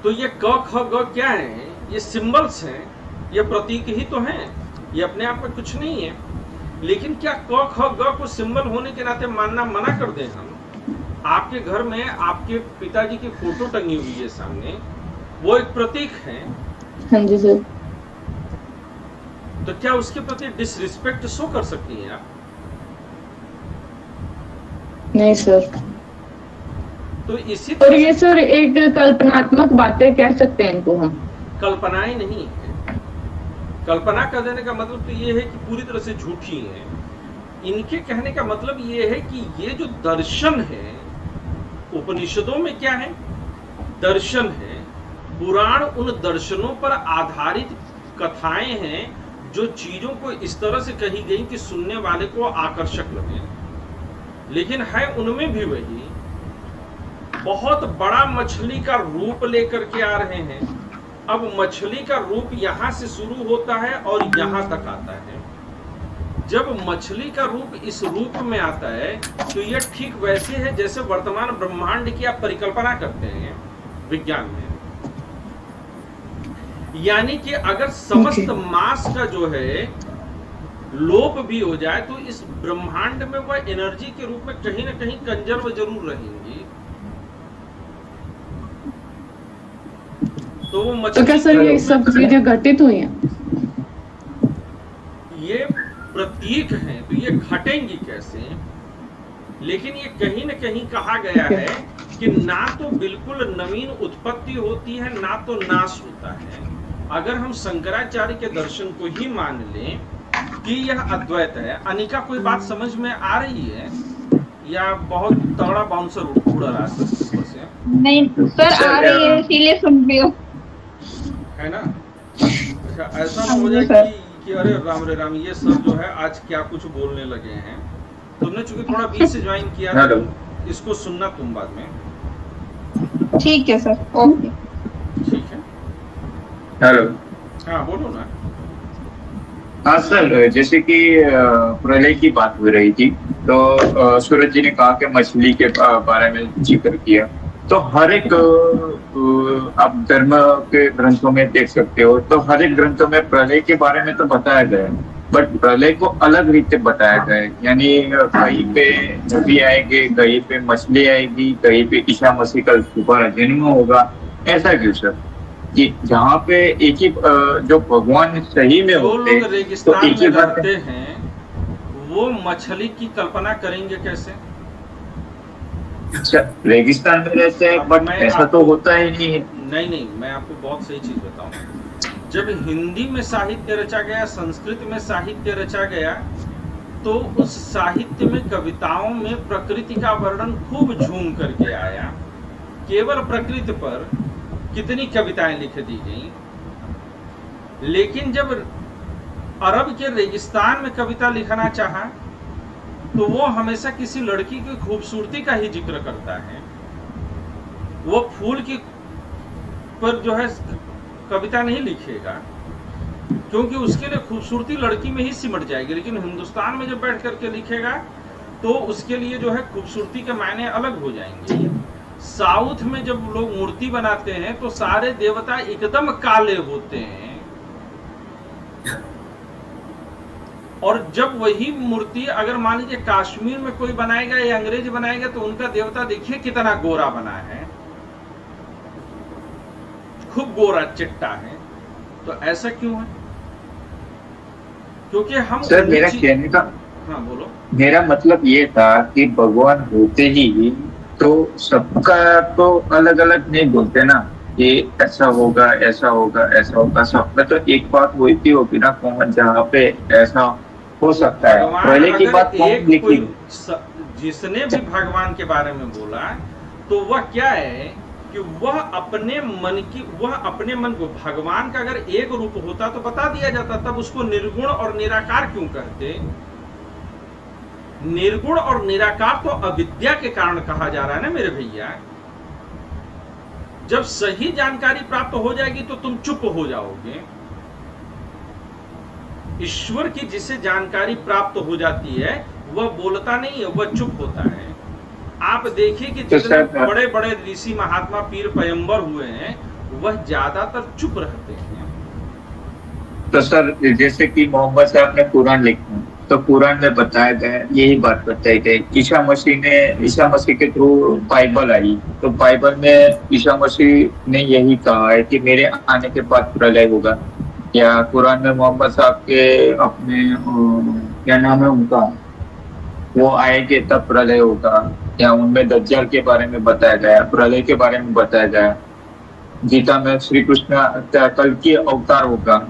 तो ये क ख ग क्या है? ये सिंबल्स हैं, ये प्रतीक ही तो हैं, ये अपने आप में कुछ नहीं है। लेकिन क्या क ख ग को सिंबल होने के नाते मानना मना कर दें हम? आपके घर में आपके पिताजी की फोटो टंगी हुई है सामने, वो एक प्रतीक है। हाँ जी सर। तो क्या उसके प्रति डिसरिस्पेक्ट शो कर सकती हैं आप? नहीं सर। तो इसी और ये सर एक कल्पनात्मक बातें कह सकते हैं इनको हम? कल्पनाएं नहीं है। कल्पना कर देने का मतलब तो ये है कि पूरी तरह से झूठी है। इनके कहने का मतलब ये है कि ये जो दर्शन है, उपनिषदों में क्या है? दर्शन है। पुराण उन दर्शनों पर आधारित कथाएं हैं जो चीजों को इस तरह से कही गई कि सुनने वाले को आकर्षक लगे। लेकिन है उनमें भी वही बहुत बड़ा मछली का रूप लेकर के आ रहे हैं। अब मछली का रूप यहां से शुरू होता है और यहां तक आता है। जब मछली का रूप इस रूप में आता है तो यह ठीक वैसे है जैसे वर्तमान ब्रह्मांड की आप परिकल्पना करते हैं विज्ञान में। यानी कि अगर समस्त मास का जो है लोप भी हो जाए तो इस ब्रह्मांड में वह एनर्जी के रूप में कहीं ना कहीं कंजर्व जरूर रहेंगी। तो वो तो क्या सर ये सब चीजें घटित हुई हैं? ये प्रतीक हैं तो ये घटेंगी कैसे? लेकिन ये कहीं न कहीं कहा गया है कि ना तो बिल्कुल नवीन उत्पत्ति होती है ना तो नाश होता है। अगर हम शंकराचार्य के दर्शन को ही मान लें कि यह अद्वैत है। अनिका कोई बात समझ में आ रही है? या बहुत तगड़ा बाउंसर उड़ रहा है सर ऊपर से, नहीं सर, आ रही है इसीलिए सुन रही हूँ। है ना? अच्छा, ऐसा ना हो हाँ जाए जी सर। कि अरे राम रे राम, ये सर जो है आज क्या कुछ बोलने लगे हैं। तुमने चूंकि थोड़ा बीच से ज्वाइन किया था, हेलो। इसको सुनना तुम बाद में, ठीक है सर, ओके। ठीक है? हेलो। हाँ बोलो ना। हाँ सर, जैसे कि प्रलय की बात हो रही थी, तो सूरज जी ने कहा कि मछली के बारे में जिक्र किया। तो हर एक आप धर्म के ग्रंथों में देख सकते हो, तो हर एक ग्रंथों में प्रलय के बारे में तो बताया गया है, बट प्रलय को अलग रीति बताया गया है। यानी कहीं पे नदी आएगी, कहीं पे मछली आएगी, कहीं पे ईसा मसीह का दोबारा जन्म होगा। ऐसा क्यों सर? कि जहाँ पे एक ही जो भगवान सही में जो होते लोग तो रेगिस्तान एक ही में बात रहते हैं वो मछली की कल्पना करेंगे कैसे? अच्छा, रेगिस्तान में रहते हैं, अब बट मैं ऐसा तो होता ही नहीं है। नहीं, मैं आपको बहुत सही चीज बताऊं। जब हिंदी में साहित्य रचा गया, संस्कृत में साहित्य रचा गया, तो उस साहित्य में, कविताओं में प्रकृति का वर्णन खूब झूम करके आया। केवल प्रकृति पर कितनी कविताएं लिख दी गई। लेकिन जब अरब के रेगिस्तान में कविता लिखना चाहा, तो वो हमेशा किसी लड़की की खूबसूरती का ही जिक्र करता है। वो फूल की पर जो है कविता नहीं लिखेगा, क्योंकि उसके लिए खूबसूरती लड़की में ही सिमट जाएगी। लेकिन हिंदुस्तान में जब बैठ करके लिखेगा तो उसके लिए जो है खूबसूरती के मायने अलग हो जाएंगे। साउथ में जब लोग मूर्ति बनाते हैं तो सारे देवता एकदम काले होते हैं, और जब वही मूर्ति अगर मान लीजिए कश्मीर में कोई बनाएगा या अंग्रेज बनाएगा तो उनका देवता देखिए कितना गोरा बना है, खूब गोरा चिट्टा है। तो ऐसा क्यों है? क्योंकि हम सर मेरा कहने का, हाँ बोलो। मेरा मतलब ये था कि भगवान होते ही तो सबका तो अलग अलग नहीं बोलते ना, ये ऐसा होगा, ऐसा होगा, ऐसा होगा। सब में तो एक बात होती होगी ना कॉमन, जहाँ पे ऐसा हो सकता है। पहले की बात कौन लिखी? जिसने भी भगवान के बारे में बोला तो वह क्या है कि वह अपने मन को, भगवान का अगर एक रूप होता तो बता दिया जाता, तब उसको निर्गुण और निराकार क्यों कहते? निर्गुण और निराकार तो अविद्या के कारण कहा जा रहा है ना मेरे भैया। जब सही जानकारी प्राप्त हो जाएगी तो तुम चुप हो जाओगे। ईश्वर की जिसे जानकारी प्राप्त हो जाती है वह बोलता नहीं है, वह चुप होता है। आप देखिए कि जितने बड़े बड़े ऋषि, महात्मा, पीर, पैगंबर हुए हैं, वह ज्यादातर चुप रहते हैं। तो सर जैसे कि मोहम्मद साहब ने कुरान लिखा, तो कुरान में बताया गया, यही बात बताई गई। ईसा मसीह के थ्रू बाइबल आई, तो बाइबल में ईसा मसीह ने यही कहा है कि मेरे आने के बाद प्रलय होगा। या कुरान में मोहम्मद साहब के अपने क्या नाम है उनका, वो आएंगे तब प्रलय होगा। या उनमें दज्जाल के बारे में बताया गया, प्रलय के बारे में बताया गया। गीता में श्री कृष्ण कल की अवतार होगा,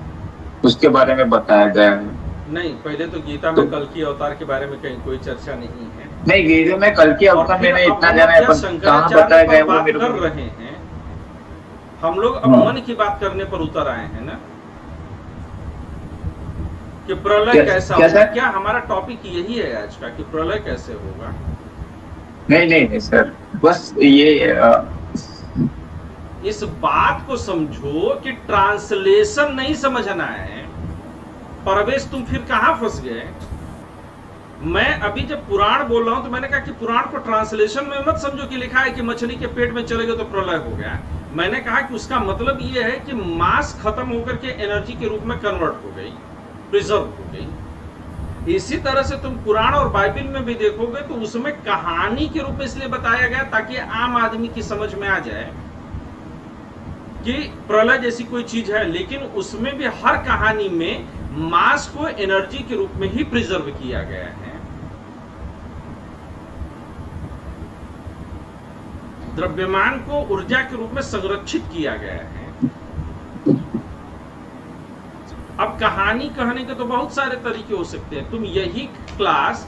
उसके बारे में बताया गया है। नहीं, पहले तो गीता में कल की अवतार के बारे में कहीं कोई चर्चा नहीं है। नहीं, गीता में कल की अवतार मैंने इतना जाना है, पर कहाँ बताया गया वो मेरे को कर रहे हैं। हम लोग अब मन की बात करने पर उतर आए हैं ना, कि प्रलय कैसा होगा। क्या हमारा टॉपिक यही है आज का कि प्रलय कैसे होगा? नहीं सर, बस ये इस बात को समझो कि ट्रांसलेशन नहीं समझना है। परवेश तुम फिर कहां फंस गए? मैं अभी जब पुराण बोल रहा हूं तो मैंने कहा कि पुराण को ट्रांसलेशन में मत समझो कि लिखा है कि मछली के पेट में चले गए तो प्रलय हो गया। मैंने कहा कि उसका मतलब यह है कि मास खत्म होकर के एनर्जी के रूप में कन्वर्ट हो गई, प्रिजर्व हो गई। इसी तरह से तुम कुरान और बाइबल में भी देखोगे तो उसमें कहानी के रूप में इसलिए बताया गया ताकि आम आदमी की समझ में आ जाए कि प्रलय जैसी कोई चीज है। लेकिन उसमें भी हर कहानी में मास को एनर्जी के रूप में ही प्रिजर्व किया गया है। द्रव्यमान को ऊर्जा के रूप में संरक्षित किया गया है। अब कहानी कहने के तो बहुत सारे तरीके हो सकते हैं। तुम यही क्लास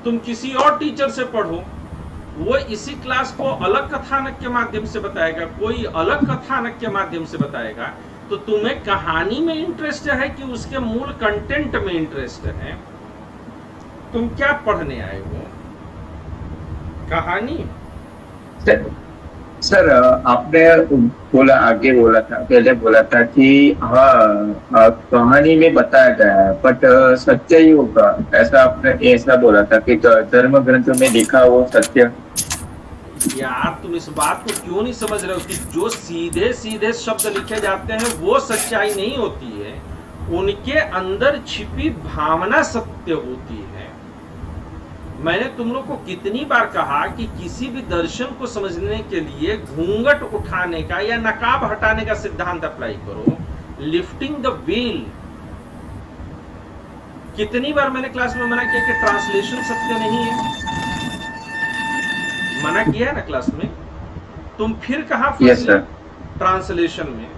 तुम किसी और टीचर से पढ़ो, वो इसी क्लास को अलग कथानक के माध्यम से बताएगा, कोई अलग कथानक के माध्यम से बताएगा। तो तुम्हें कहानी में इंटरेस्ट है कि उसके मूल कंटेंट में इंटरेस्ट है? तुम क्या पढ़ने आए हो? कहानी? सर आपने आगे बोला था, पहले बोला था कि हाँ कहानी में बताया गया है, बट सच्चाई होगा, ऐसा आपने ऐसा बोला था कि धर्म ग्रंथ में लिखा वो सत्य। यार तुम इस बात को क्यों नहीं समझ रहे हो कि जो सीधे सीधे शब्द लिखे जाते हैं वो सच्चाई नहीं होती है, उनके अंदर छिपी भावना सत्य होती है। मैंने तुम लोग को कितनी बार कहा कि किसी भी दर्शन को समझने के लिए घूंघट उठाने का या नकाब हटाने का सिद्धांत अप्लाई करो, लिफ्टिंग द वेल। कितनी बार मैंने क्लास में मना किया कि ट्रांसलेशन सत्य नहीं है, मना किया है ना क्लास में। तुम फिर कहां फंसे ट्रांसलेशन में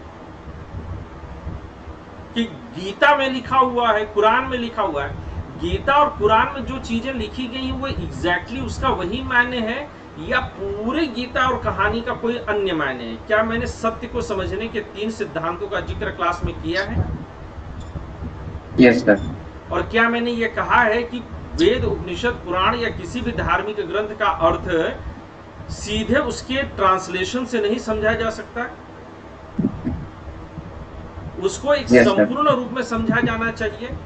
कि गीता में लिखा हुआ है, कुरान में लिखा हुआ है। गीता और कुरान में जो चीजें लिखी गई हैं वो एग्जैक्टली उसका वही मायने है या पूरे गीता और कहानी का कोई अन्य मायने है? क्या मैंने सत्य को समझने के 3 सिद्धांतों का जिक्र क्लास में किया है? Yes sir. और क्या मैंने ये कहा है कि वेद, उपनिषद, पुराण या किसी भी धार्मिक ग्रंथ का अर्थ सीधे उसके ट्रांसलेशन से नहीं समझा जा सकता? उसको एक संपूर्ण रूप में समझा जाना चाहिए।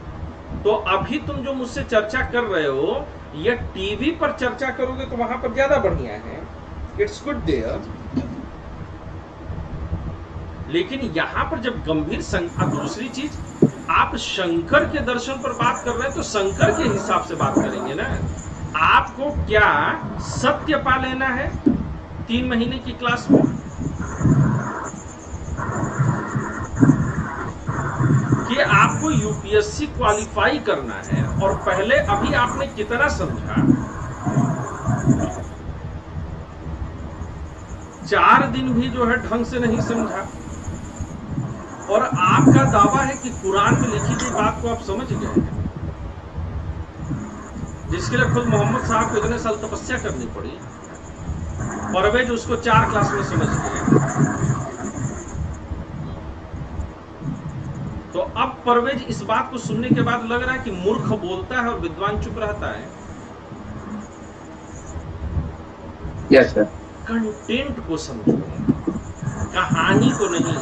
तो अभी तुम जो मुझसे चर्चा कर रहे हो, ये टीवी पर चर्चा करोगे तो वहां पर ज्यादा बढ़िया है, इट्स गुड देयर। लेकिन यहां पर जब गंभीर दूसरी चीज, आप शंकर के दर्शन पर बात कर रहे हैं तो शंकर के हिसाब से बात करेंगे ना। आपको क्या सत्य पा लेना है 3 महीने की क्लास में? कि आपको यूपीएससी क्वालिफाई करना है और पहले अभी आपने कितना समझा? 4 दिन भी जो है ढंग से नहीं समझा, और आपका दावा है कि कुरान में लिखी गई बात को आप समझ गए हैं, जिसके लिए खुद मोहम्मद साहब को इतने साल तपस्या करनी पड़ी। परवेज उसको 4 क्लास में समझ गए। तो अब परवेज इस बात को सुनने के बाद लग रहा है कि मूर्ख बोलता है और विद्वान चुप रहता है। Yes sir. कंटेंट को समझो, कहानी को नहीं,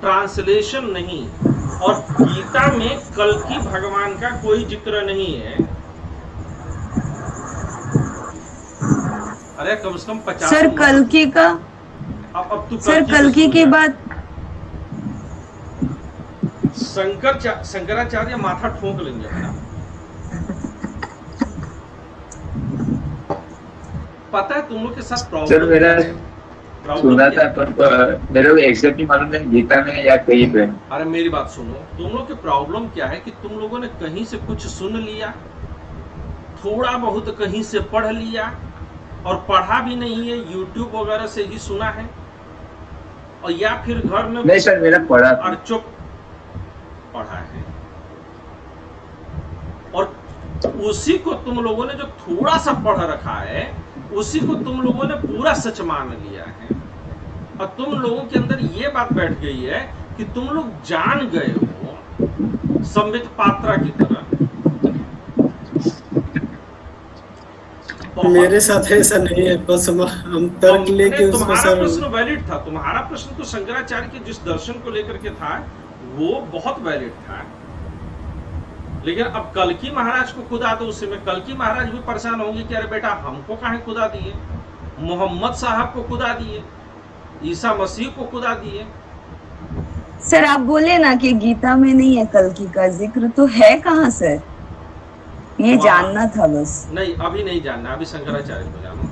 ट्रांसलेशन नहीं। और गीता में कल्कि भगवान का कोई जिक्र नहीं है। अरे कम से कम 50 सर कल्कि का, अब तू सर कल्कि की बात, शंकराचार्य माथा ठोक लेंगे अपना। पता है तुम लोग के साथ प्रॉब्लम? सर मेरा सुना था पर मेरे को एग्जैक्टली मालूम नहीं गीता में या कहीं पे। अरे मेरी बात सुनो, तुम लोग की प्रॉब्लम क्या है कि तुम लोगों ने कहीं से कुछ सुन लिया, थोड़ा बहुत कहीं से पढ़ लिया, और पढ़ा भी नहीं है, यूट्यूब वगैरह से ही सुना है, और या फिर घर में नहीं सर मेरा पढ़ा और चुप पढ़ा है, और उसी को तुम लोगों ने जो थोड़ा सा पढ़ रखा है उसी को तुम लोगों ने पूरा सच मान लिया है। और तुम लोगों के अंदर ये बात बैठ गई है कि तुम लोग जान गए हो संबित पात्रा की तरह। मेरे साथ ऐसा नहीं है, बस हम तर्क लेके उसको तुम्हारा सर। प्रश्न वैलिड था, तुम्हारा प्रश्न तो शंकराचार्य के जिस दर्शन को लेकर के था वो बहुत वैलिड था। लेकिन अब कल्कि महाराज को खुदा दो, उसी में कल्कि महाराज भी परेशान होंगे कि अरे बेटा हमको काहे खुदा दिए, मोहम्मद साहब को खुदा दिए, ईसा मसीह को खुदा दिए। सर आप बोले ना कि गीता में नहीं है कल्कि का जिक्र, तो है कहाँ सर? ये जानना था बस। नहीं अभी नहीं जानना, अभी शंकराचार्य को जानो।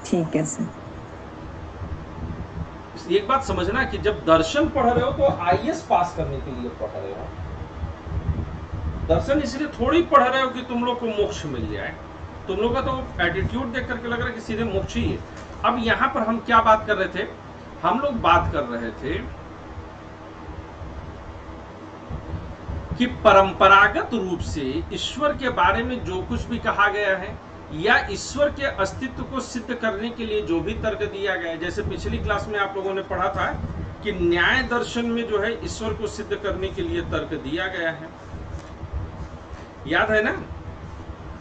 ठीक है सर। एक बात समझना कि जब दर्शन पढ़ रहे हो तो आईएएस पास करने के लिए पढ़ रहे हो। दर्शन इसलिए थोड़ी पढ़ रहे हो कि तुम लोग को मोक्ष मिल जाए। तुम लोग का तो एटीट्यूड देख करके लग रहा है कि सीधे मोक्ष ही है। अब यहाँ पर हम क्या बात कर रहे थे? हम लोग बात कर रहे थे कि परंपरागत रूप से ईश्वर के बारे में जो कुछ भी कहा गया है या ईश्वर के अस्तित्व को सिद्ध करने के लिए जो भी तर्क दिया गया है, जैसे पिछली क्लास में आप लोगों ने पढ़ा था कि न्याय दर्शन में जो है ईश्वर को सिद्ध करने के लिए तर्क दिया गया है, याद है ना?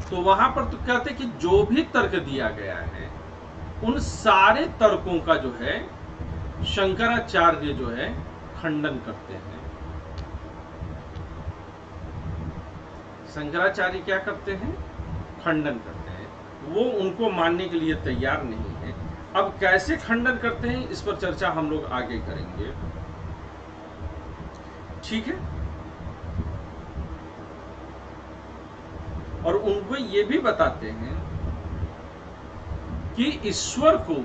तो वहां पर तो कहते कि जो भी तर्क दिया गया है उन सारे तर्कों का जो है शंकराचार्य जो है खंडन करते हैं। शंकराचार्य क्या करते हैं? खंडन करते हैं। वो उनको मानने के लिए तैयार नहीं है। अब कैसे खंडन करते हैं इस पर चर्चा हम लोग आगे करेंगे, ठीक है? और उनको ये भी बताते हैं कि ईश्वर को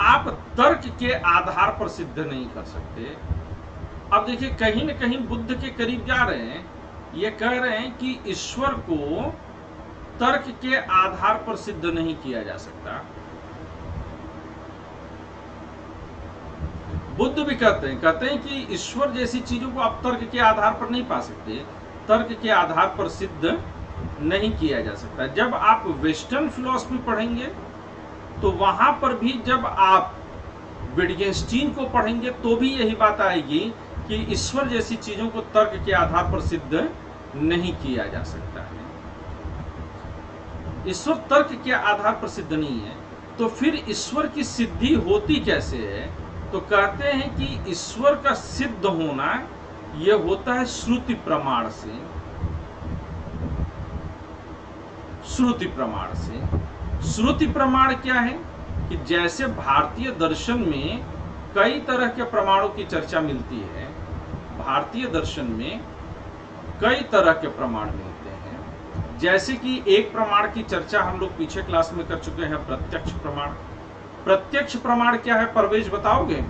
आप तर्क के आधार पर सिद्ध नहीं कर सकते। अब देखिए, कहीं न कहीं बुद्ध के करीब जा रहे हैं, ये कह रहे हैं कि ईश्वर को तर्क के आधार पर सिद्ध नहीं किया जा सकता। बुद्ध भी कहते हैं कि ईश्वर जैसी चीजों को आप तर्क के आधार पर नहीं पा सकते, तर्क के आधार पर सिद्ध नहीं किया जा सकता। जब आप वेस्टर्न फिलॉसफी पढ़ेंगे तो वहां पर भी जब आप विटगेन्स्टीन को पढ़ेंगे तो भी यही बात आएगी कि ईश्वर जैसी चीजों को तर्क के आधार पर सिद्ध नहीं किया जा सकता है। ईश्वर तर्क के आधार पर सिद्ध नहीं है, तो फिर ईश्वर की सिद्धि होती कैसे है? तो कहते हैं कि ईश्वर का सिद्ध होना यह होता है श्रुति प्रमाण से। श्रुति प्रमाण से। श्रुति प्रमाण क्या है? कि जैसे भारतीय दर्शन में कई तरह के प्रमाणों की चर्चा मिलती है, भारतीय दर्शन में कई तरह के प्रमाण मिलते हैं। जैसे कि एक प्रमाण की चर्चा हम लोग पीछे क्लास में कर चुके हैं, प्रत्यक्ष प्रमाण। प्रत्यक्ष प्रमाण क्या है, परवेज बताओगे?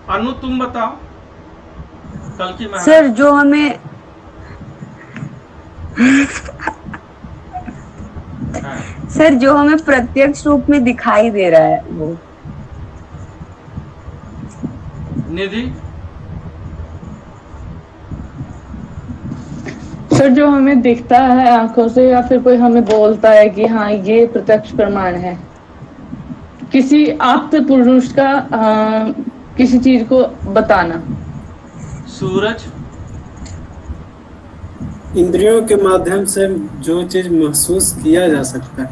अनु तुम बताओ, कल की महाराज। सर जो हमें हाँ। सर जो हमें प्रत्यक्ष रूप में दिखाई दे रहा है वो। निधि? सर जो हमें दिखता है आंखों से या फिर कोई हमें बोलता है कि हाँ ये प्रत्यक्ष प्रमाण है, किसी आप्त पुरुष का किसी चीज को बताना। सूरज? इंद्रियों के माध्यम से जो चीज महसूस किया जा सकता है।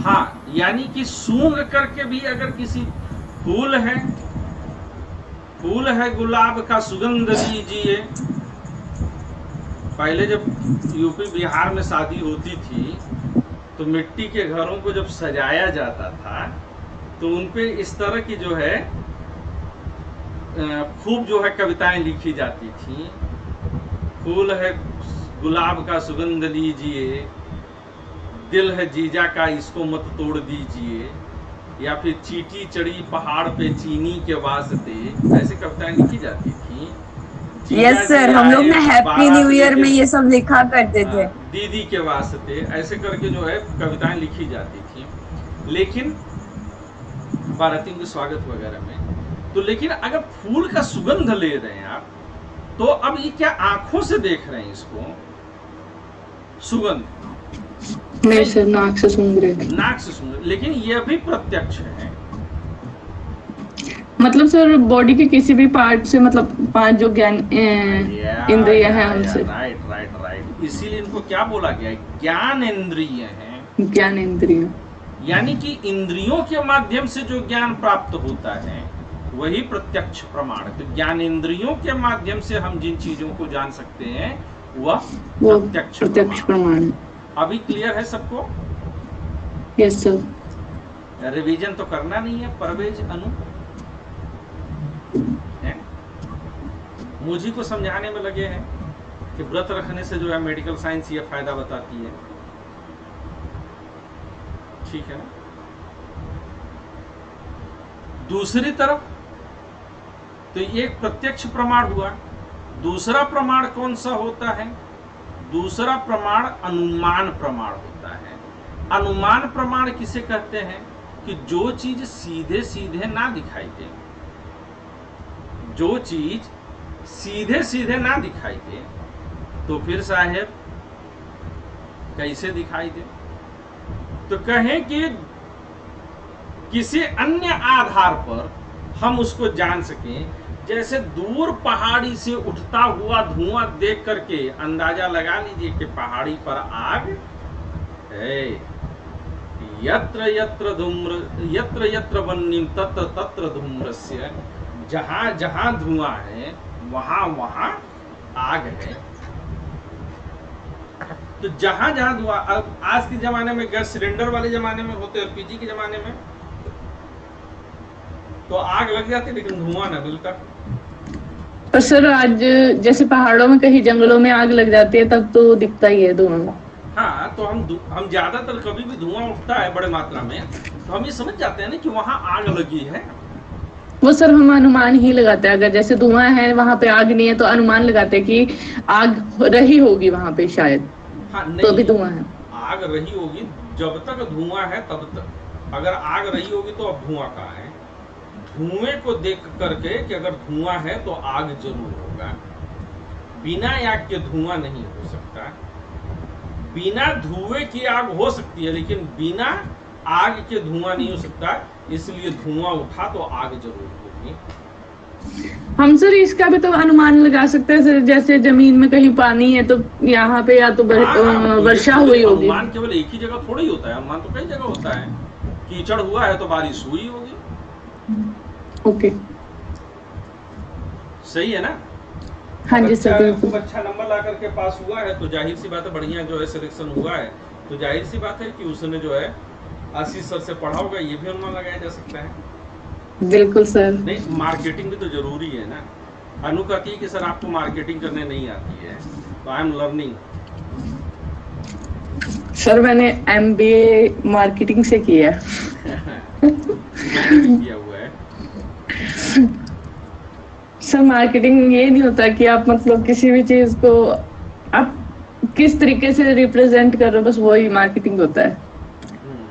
हाँ, यानी कि सूंघ करके भी अगर किसी फूल है गुलाब का सुगंध लीजिए। पहले जब यूपी बिहार में शादी होती थी तो मिट्टी के घरों को जब सजाया जाता था तो उनपे इस तरह की जो है खूब जो है कविताएं लिखी जाती थी। फूल है गुलाब का सुगंध लीजिए, दिल है जीजा का इसको मत तोड़ दीजिए, या फिर चींटी चढ़ी पहाड़ पे चीनी के वास्ते, ऐसे कविताएं लिखी जाती थी। यस सर, हम लोग ना हैप्पी न्यू ईयर में ये सब लिखा करते थे। दीदी के वास्ते ऐसे करके जो है कविताएं लिखी जाती थी। लेकिन बारातियों के स्वागत वगैरह में तो, लेकिन अगर फूल का सुगंध ले रहे हैं आप, तो अब ये क्या आंखों से देख रहे हैं इसको सुगंध? नहीं सर, नाक से सूंघ रहे थे। नाक से सूंघ, लेकिन ये भी प्रत्यक्ष है। मतलब सर बॉडी के किसी भी पार्ट से, मतलब 5 जो ज्ञान इंद्रियां हैं उनसे। राइट। इसीलिए इनको क्या बोला गया है? ज्ञान इंद्रिय है। ज्ञान इंद्रिय यानी कि इंद्रियों के माध्यम से जो ज्ञान प्राप्त होता है वही प्रत्यक्ष प्रमाण। तो ज्ञान इंद्रियों के माध्यम से हम जिन चीजों को जान सकते हैं वह प्रत्यक्ष प्रमाण है। अभी क्लियर है सबको? Yes sir. रिवीजन तो करना नहीं है परवेज, अनु है? मुझे को समझाने में लगे हैं कि व्रत रखने से जो है मेडिकल साइंस ये फायदा बताती है, ठीक है ना? दूसरी तरफ तो ये एक प्रत्यक्ष प्रमाण हुआ। दूसरा प्रमाण कौन सा होता है? दूसरा प्रमाण अनुमान प्रमाण होता है। अनुमान प्रमाण किसे कहते हैं कि जो चीज सीधे सीधे ना दिखाई दे, जो चीज सीधे सीधे ना दिखाई दे तो फिर साहेब कैसे दिखाई दे? तो कहें कि किसी अन्य आधार पर हम उसको जान सकें, जैसे दूर पहाड़ी से उठता हुआ धुआं देख करके अंदाजा लगा लीजिए कि पहाड़ी पर आग है। यत्र यत्र वह्निं तत्र तत्र धूम्रस्य, जहां जहां धुआं है वहां वहां आग है। तो जहां जहां धुआं, अब आज के जमाने में गैस सिलेंडर वाले जमाने में होते, एलपीजी के जमाने में तो आग लग जाती लेकिन धुआं ना मिलता। पर सर आज जैसे पहाड़ों में कहीं जंगलों में आग लग जाती है तब तो दिखता ही है धुआं। हाँ, तो हम ज्यादातर कभी भी धुआं उठता है बड़े मात्रा में तो हम ये समझ जाते हैं ना कि वहां आग लगी है। वो सर हम अनुमान ही लगाते हैं, अगर जैसे धुआं है वहां पे आग नहीं है तो अनुमान लगाते हैं कि आग रही होगी वहां पे शायद। हाँ, नहीं, तो भी धुआं है। आग रही होगी जब तक धुआं है तब तक। अगर आग रही होगी तो अब धुआं कहाँ है? धुएं को देख करके कि अगर धुआं है तो आग जरूर होगा। बिना आग के धुआं नहीं हो सकता। बिना धुएं की आग हो सकती है लेकिन बिना आग के धुआं नहीं हो सकता, इसलिए धुआं उठा तो आग जरूर होगी। हम सर इसका भी तो अनुमान लगा सकते हैं सर, जैसे जमीन में कहीं पानी है तो यहाँ पे या तो वर्षा हुई होगी। अनुमान केवल एक ही जगह थोड़ी होता है, अनुमान तो कई जगह होता है। कीचड़ हुआ है तो बारिश हुई होगी। ओके, सही है ना? हाँ जी सर, बिल्कुल। खूब अच्छा नंबर ला करके पास हुआ है तो जाहिर सी बात है बढ़िया जो है सिलेक्शन हुआ है, तो जाहिर सी बात है कि उसने जो है आशीष सर से पढ़ा होगा, ये भी अनुमान लगाया जा सकता है। बिल्कुल सर। नहीं, मार्केटिंग भी तो जरूरी है ना। अनु कहती है कि सर आपको मार्केटिंग करने नहीं आती है, तो आई एम लर्निंग। सर मैंने MBA मार्केटिंग से किया मैंने भी किया हुआ है। सर मार्केटिंग ये नहीं होता कि आप मतलब किसी भी चीज को आप किस तरीके से रिप्रेजेंट कर रहे हो, बस वही मार्केटिंग होता है।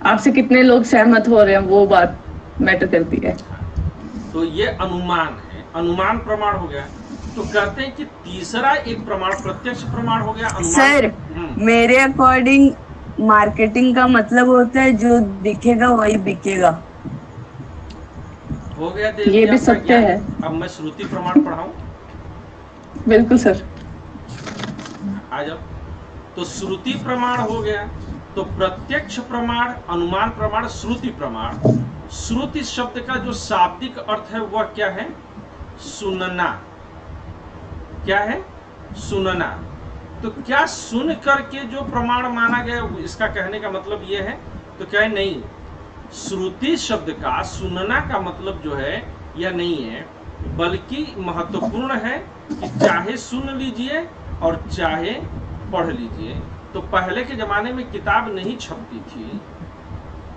आपसे कितने लोग सहमत हो रहे हैं वो बात मैटर करती है। तो ये अनुमान है, अनुमान प्रमाण हो गया। तो कहते हैं कि तीसरा एक प्रमाण प्रत्यक्ष प्रमाण हो गया। अनुमान सर मेरे अकॉर्डिंग मार्केटिंग का मतलब होता है जो दिखेगा वही बिकेगा। हो गया। ये भी सत्य है। अब मैं श्रुति प्रमाण पढ़ाऊं? बिल्कुल सर, आ जाओ। तो श्रुति प्रमाण हो गया। तो प्रत्यक्ष प्रमाण, अनुमान प्रमाण, श्रुति प्रमाण। श्रुति शब्द का जो शाब्दिक अर्थ है वह क्या है? सुनना। क्या है? सुनना। तो क्या सुन करके जो प्रमाण माना गया, इसका कहने का मतलब यह है? तो क्या है? नहीं, श्रुति शब्द का सुनना का मतलब जो है यह नहीं है, बल्कि महत्वपूर्ण है कि चाहे सुन लीजिए और चाहे पढ़ लीजिए। तो पहले के जमाने में किताब नहीं छपती थी,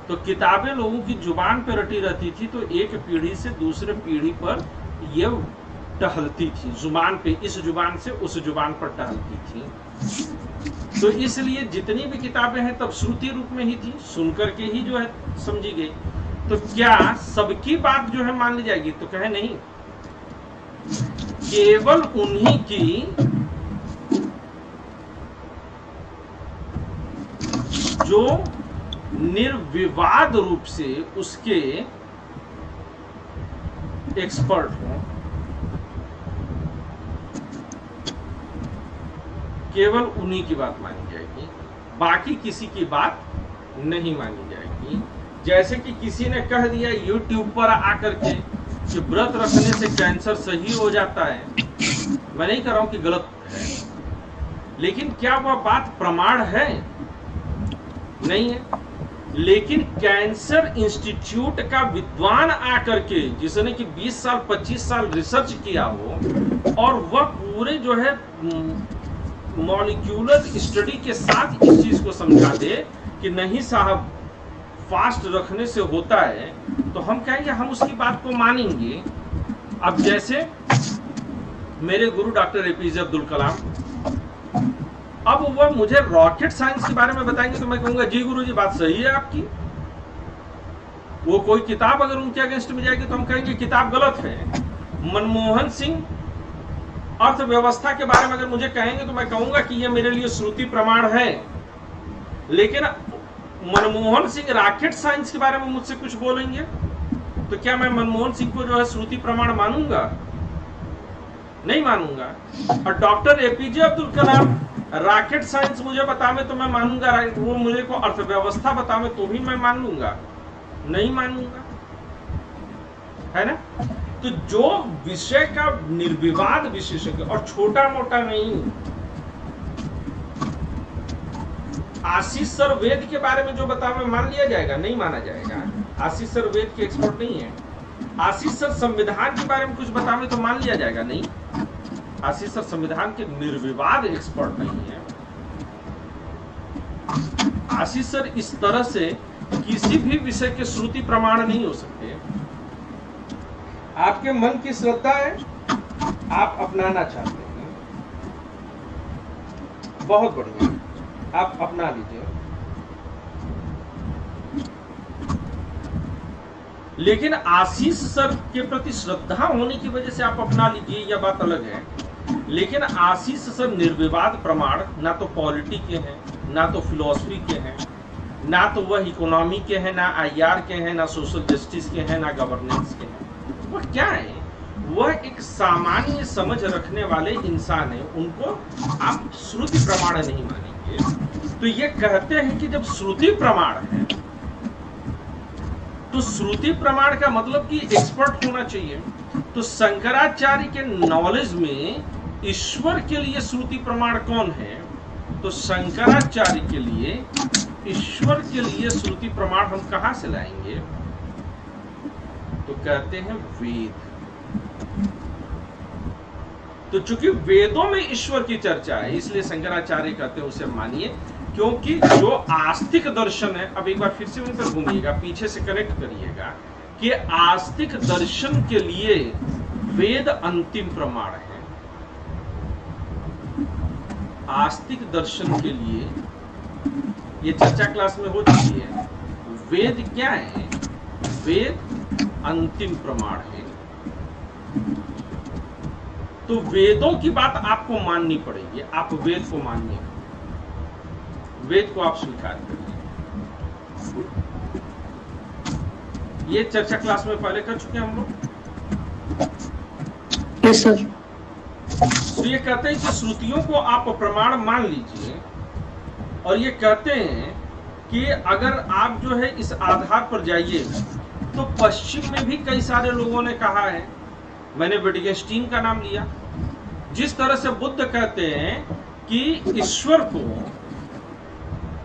तो किताबें लोगों की जुबान पर रटी रहती थी, तो एक पीढ़ी से दूसरे पीढ़ी पर ये टहलती थी, जुबान पे, इस जुबान से उस जुबान पर टहलती थी। तो इसलिए जितनी भी किताबें हैं तब श्रुति रूप में ही थी, सुनकर के ही जो है समझी गई। तो क्या सबकी बात जो है मान ली जाएगी? तो कहे नहीं, केवल उन्हीं की जो निर्विवाद रूप से उसके एक्सपर्ट हों, केवल उन्हीं की बात मानी जाएगी, बाकी किसी की बात नहीं मानी जाएगी। जैसे कि किसी ने कह दिया YouTube पर आकर के कि व्रत रखने से कैंसर सही हो जाता है, मैं नहीं कह रहा हूं कि गलत है, लेकिन क्या वह बात प्रमाण है? नहीं है। लेकिन कैंसर इंस्टीट्यूट का विद्वान आकर के, जिसने कि 20 साल 25 साल रिसर्च किया हो और वह पूरे जो है मॉलिक्यूलर स्टडी के साथ इस चीज को समझा दे कि नहीं साहब फास्ट रखने से होता है, तो हम कहेंगे हम उसकी बात को मानेंगे। अब जैसे मेरे गुरु डॉक्टर APJ अब्दुल कलाम, अब वह मुझे रॉकेट साइंस के बारे में बताएंगे तो मैं कहूंगा जी गुरुजी बात सही है आपकी। वो कोई किताब अगर उनके अगेंस्ट में जाएगी तो हम कहेंगे किताब गलत है। मनमोहन सिंह अर्थव्यवस्था के बारे में अगर मुझे कहेंगे तो मैं कहूंगा कि ये मेरे लिए श्रुति प्रमाण है। लेकिन मनमोहन सिंह रॉकेट साइंस के बारे में मुझसे कुछ बोलेंगे तो क्या मैं मनमोहन सिंह को जो है श्रुति प्रमाण मानूंगा? नहीं मानूंगा। और doctor APJ Abdul Kalam rocket science मुझे बतावे तो मैं मानूंगा, वो मुझे को अर्थव्यवस्था बतावे तो भी मैं मान लूंगा? नहीं मानूंगा, है ना। तो जो विषय का निर्विवाद विशेषज्ञ और छोटा मोटा नहीं, आशीष सर वेद के बारे में जो बतावे मान लिया जाएगा? नहीं माना जाएगा। आशीष सर वेद के एक्सपर्ट नहीं है। आशीष सर संविधान के बारे में कुछ बतावे तो मान लिया जाएगा? नहीं, आशीष सर संविधान के निर्विवाद एक्सपर्ट नहीं है। आशीष सर इस तरह से किसी भी विषय के श्रुति प्रमाण नहीं हो सकते। आपके मन की श्रद्धा है, आप अपनाना चाहते हैं, बहुत बढ़िया, आप अपना लीजिए। लेकिन आशीष सर के प्रति श्रद्धा होने की वजह से आप अपना लीजिए, यह बात अलग है। लेकिन आशीष सर निर्विवाद प्रमाण ना तो पॉलिटी के हैं, ना तो फिलॉसफी के हैं, ना तो वह इकोनॉमी के हैं, ना आईआर के हैं, ना सोशल जस्टिस के हैं, ना गवर्नेंस के हैं। वह क्या है? वह एक सामान्य समझ रखने वाले इंसान है। उनको आप श्रुति प्रमाण नहीं मानेंगे। तो ये कहते हैं कि जब श्रुति प्रमाण है तो श्रुति प्रमाण का मतलब कि एक्सपर्ट होना चाहिए। तो शंकराचार्य के नॉलेज में ईश्वर के लिए श्रुति प्रमाण कौन है? तो शंकराचार्य के लिए ईश्वर के लिए श्रुति प्रमाण हम कहां से लाएंगे? तो कहते हैं वेद। तो चूंकि वेदों में ईश्वर की चर्चा है इसलिए शंकराचार्य कहते हैं उसे मानिए, क्योंकि जो आस्तिक दर्शन है, अब एक बार फिर से उन पर घूमिएगा, पीछे से कनेक्ट करिएगा कि आस्तिक दर्शन के लिए वेद अंतिम प्रमाण है। आस्तिक दर्शन के लिए ये चर्चा क्लास में हो चुकी है। वेद क्या है? वेद अंतिम प्रमाण है। तो वेदों की बात आपको माननी पड़ेगी। आप वेद को मानिए, वेद को आप स्वीकार करिए। ये चर्चा क्लास में पहले कर चुके हैं हम लोग। Yes sir. तो ये कहते हैं कि श्रुतियों को आप प्रमाण मान लीजिए, और ये कहते हैं कि अगर आप जो है इस आधार पर जाइए तो पश्चिम में भी कई सारे लोगों ने कहा है। मैंने विटगेन्स्टाइन का नाम लिया। जिस तरह से बुद्ध कहते हैं कि ईश्वर को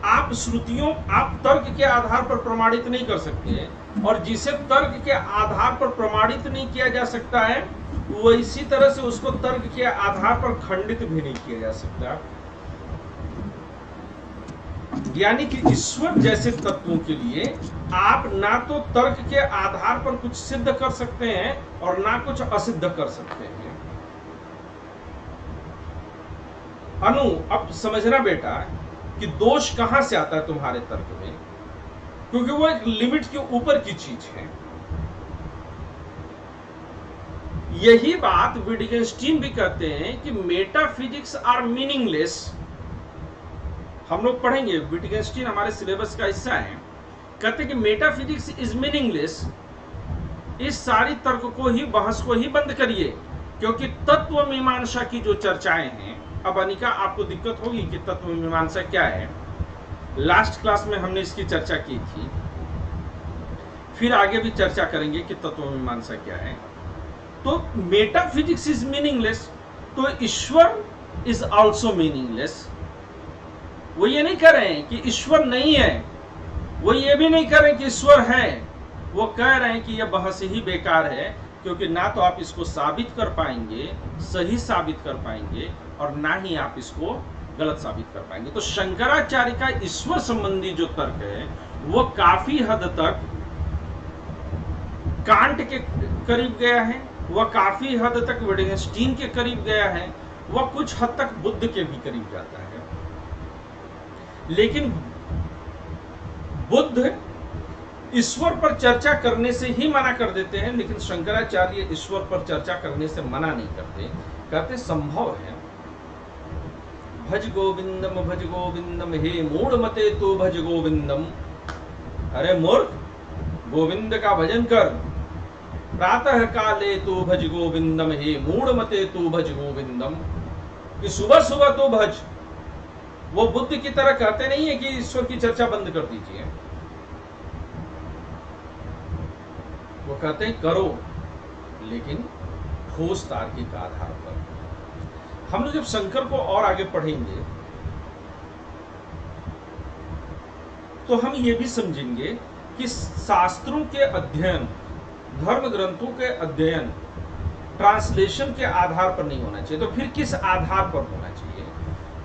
आप श्रुतियों, आप तर्क के आधार पर प्रमाणित नहीं कर सकते, और जिसे तर्क के आधार पर प्रमाणित नहीं किया जा सकता है वो इसी तरह से उसको तर्क के आधार पर खंडित भी नहीं किया जा सकता। यानी कि ईश्वर जैसे तत्वों के लिए आप ना तो तर्क के आधार पर कुछ सिद्ध कर सकते हैं और ना कुछ असिद्ध कर सकते हैं। अनु, अब समझना बेटा कि दोष कहां से आता है तुम्हारे तर्क में, क्योंकि वो एक लिमिट के ऊपर की चीज है। यही बात विटगेन्स्टाइन भी कहते हैं कि मेटाफिजिक्स आर मीनिंगलेस। हम लोग पढ़ेंगे, विटगेन्स्टाइन हमारे सिलेबस का हिस्सा है। कहते हैं कि मेटाफिजिक्स इज मीनिंगलेस। इस सारी तर्क को ही, बहस को ही बंद करिए, क्योंकि तत्व मीमांसा की जो चर्चाएं हैं, अब अनिका आपको दिक्कत होगी कि तत्व मीमांसा क्या है। लास्ट क्लास में हमने इसकी चर्चा की थी, फिर आगे भी चर्चा करेंगे कि तत्व मीमांसा क्या है। तो मेटाफिजिक्स इज मीनिंगलेस, तो ईश्वर इज ऑल्सो मीनिंगलेस। वो ये नहीं कह रहे हैं कि ईश्वर नहीं है, वो ये भी नहीं कह रहे हैं कि ईश्वर है। वो कह रहे हैं कि यह बहस ही बेकार है, क्योंकि ना तो आप इसको साबित कर पाएंगे, सही साबित कर पाएंगे, और ना ही आप इसको गलत साबित कर पाएंगे। तो शंकराचार्य का ईश्वर संबंधी जो तर्क है वो काफी हद तक कांट के करीब गया है, वह काफी हद तक विटगेन्स्टाइन के करीब गया है, वह कुछ हद तक बुद्ध के भी करीब जाता है। लेकिन बुद्ध ईश्वर पर चर्चा करने से ही मना कर देते हैं, लेकिन शंकराचार्य ईश्वर पर चर्चा करने से मना नहीं करते, कहते संभव है। भज गोविंदम हे मूढ़ मते तो भज गोविंदम। अरे मूर्ख, गोविंद का भजन कर। प्रातः काले तो भज गोविंदम हे मूढ़ मते तो भज गोविंदम, कि सुबह सुबह तो भज। वो बुद्ध की तरह कहते नहीं है कि ईश्वर की चर्चा बंद कर दीजिए, वो कहते हैं करो, लेकिन ठोस तार्किक आधार पर। हम लोग जब शंकर को और आगे पढ़ेंगे तो हम ये भी समझेंगे कि शास्त्रों के अध्ययन, धर्म ग्रंथों के अध्ययन ट्रांसलेशन के आधार पर नहीं होना चाहिए, तो फिर किस आधार पर होना चाहिए?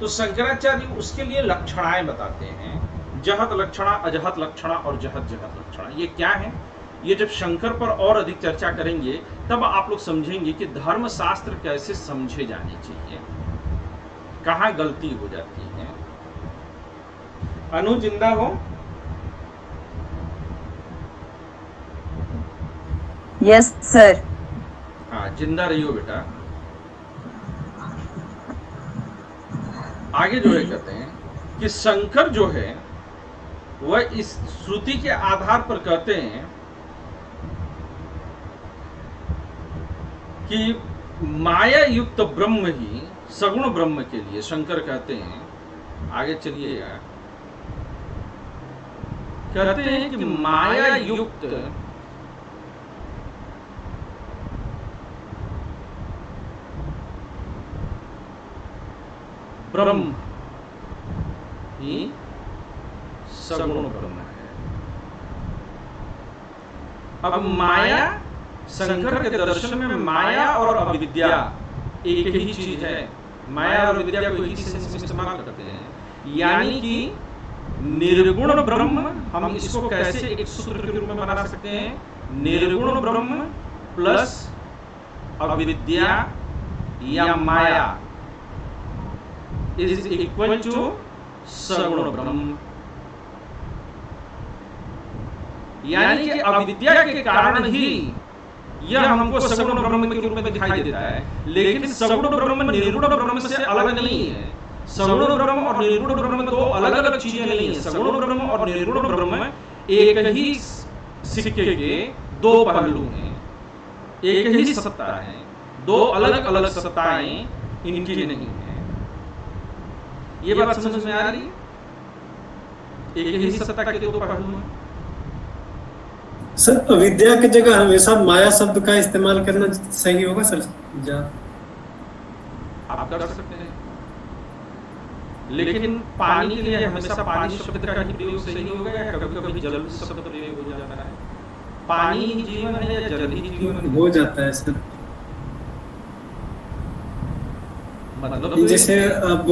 तो शंकराचार्य उसके लिए लक्षणाएं बताते हैं, जहत लक्षणा, अजहत लक्षणा और जहत जहत लक्षणा। ये क्या है? ये जब शंकर पर और अधिक चर्चा करेंगे तब आप लोग समझेंगे कि धर्म शास्त्र कैसे समझे जाने चाहिए, कहां गलती हो जाती है। अनु जिंदा हो? Yes sir. हाँ, जिंदा रहियो बेटा। आगे जो है कहते हैं कि शंकर जो है वह इस श्रुति के आधार पर कहते हैं कि माया युक्त ब्रह्म ही सगुण ब्रह्म के लिए, शंकर कहते हैं, आगे चलिए यार, कहते हैं कि माया युक्त ब्रह्म ही सगुण ब्रह्म है। अब माया, शंकर के दर्शन में माया और अविद्या एक ही चीज है। माया और अविद्या को एक ही सेंस में इस्तेमाल करते हैं, यानी कि निर्गुण ब्रह्म, हम इसको कैसे एक सूत्र के रूप में बना सकते हैं? निर्गुण ब्रह्म प्लस अविद्या या माया इज इक्वल टू सगुण ब्रह्म। यानी कि अविद्या के कारण ही यह हमको सगुण ब्रह्म के रूप में दिखाई देता है, लेकिन सगुण ब्रह्म निर्गुण ब्रह्म से अलग नहीं है। सगुण ब्रह्म और निर्गुण ब्रह्म दो अलग अलग चीजें नहीं है। सगुण ब्रह्म और निर्गुण ब्रह्म एक ही सिक्के के दो पहलू हैं, एक ही सत्ता है, दो अलग अलग सत्ताएं इनकी नहीं है। ये बात समझ में आ रही है? एक ही सत्ता के दो पहलू हैं। सर, अविद्या की जगह हमेशा माया शब्द का इस्तेमाल करना सही होगा सर? आप कर सकते हैं, लेकिन पानी के लिए हमेशा पानी शब्द का ही प्रयोग सही होगा या कभी कभी जल शब्द प्रयोग हो जाता है? पानी ही जीवन है या जल ही जीवन है? हो जाता है सर। मतलब जैसे अब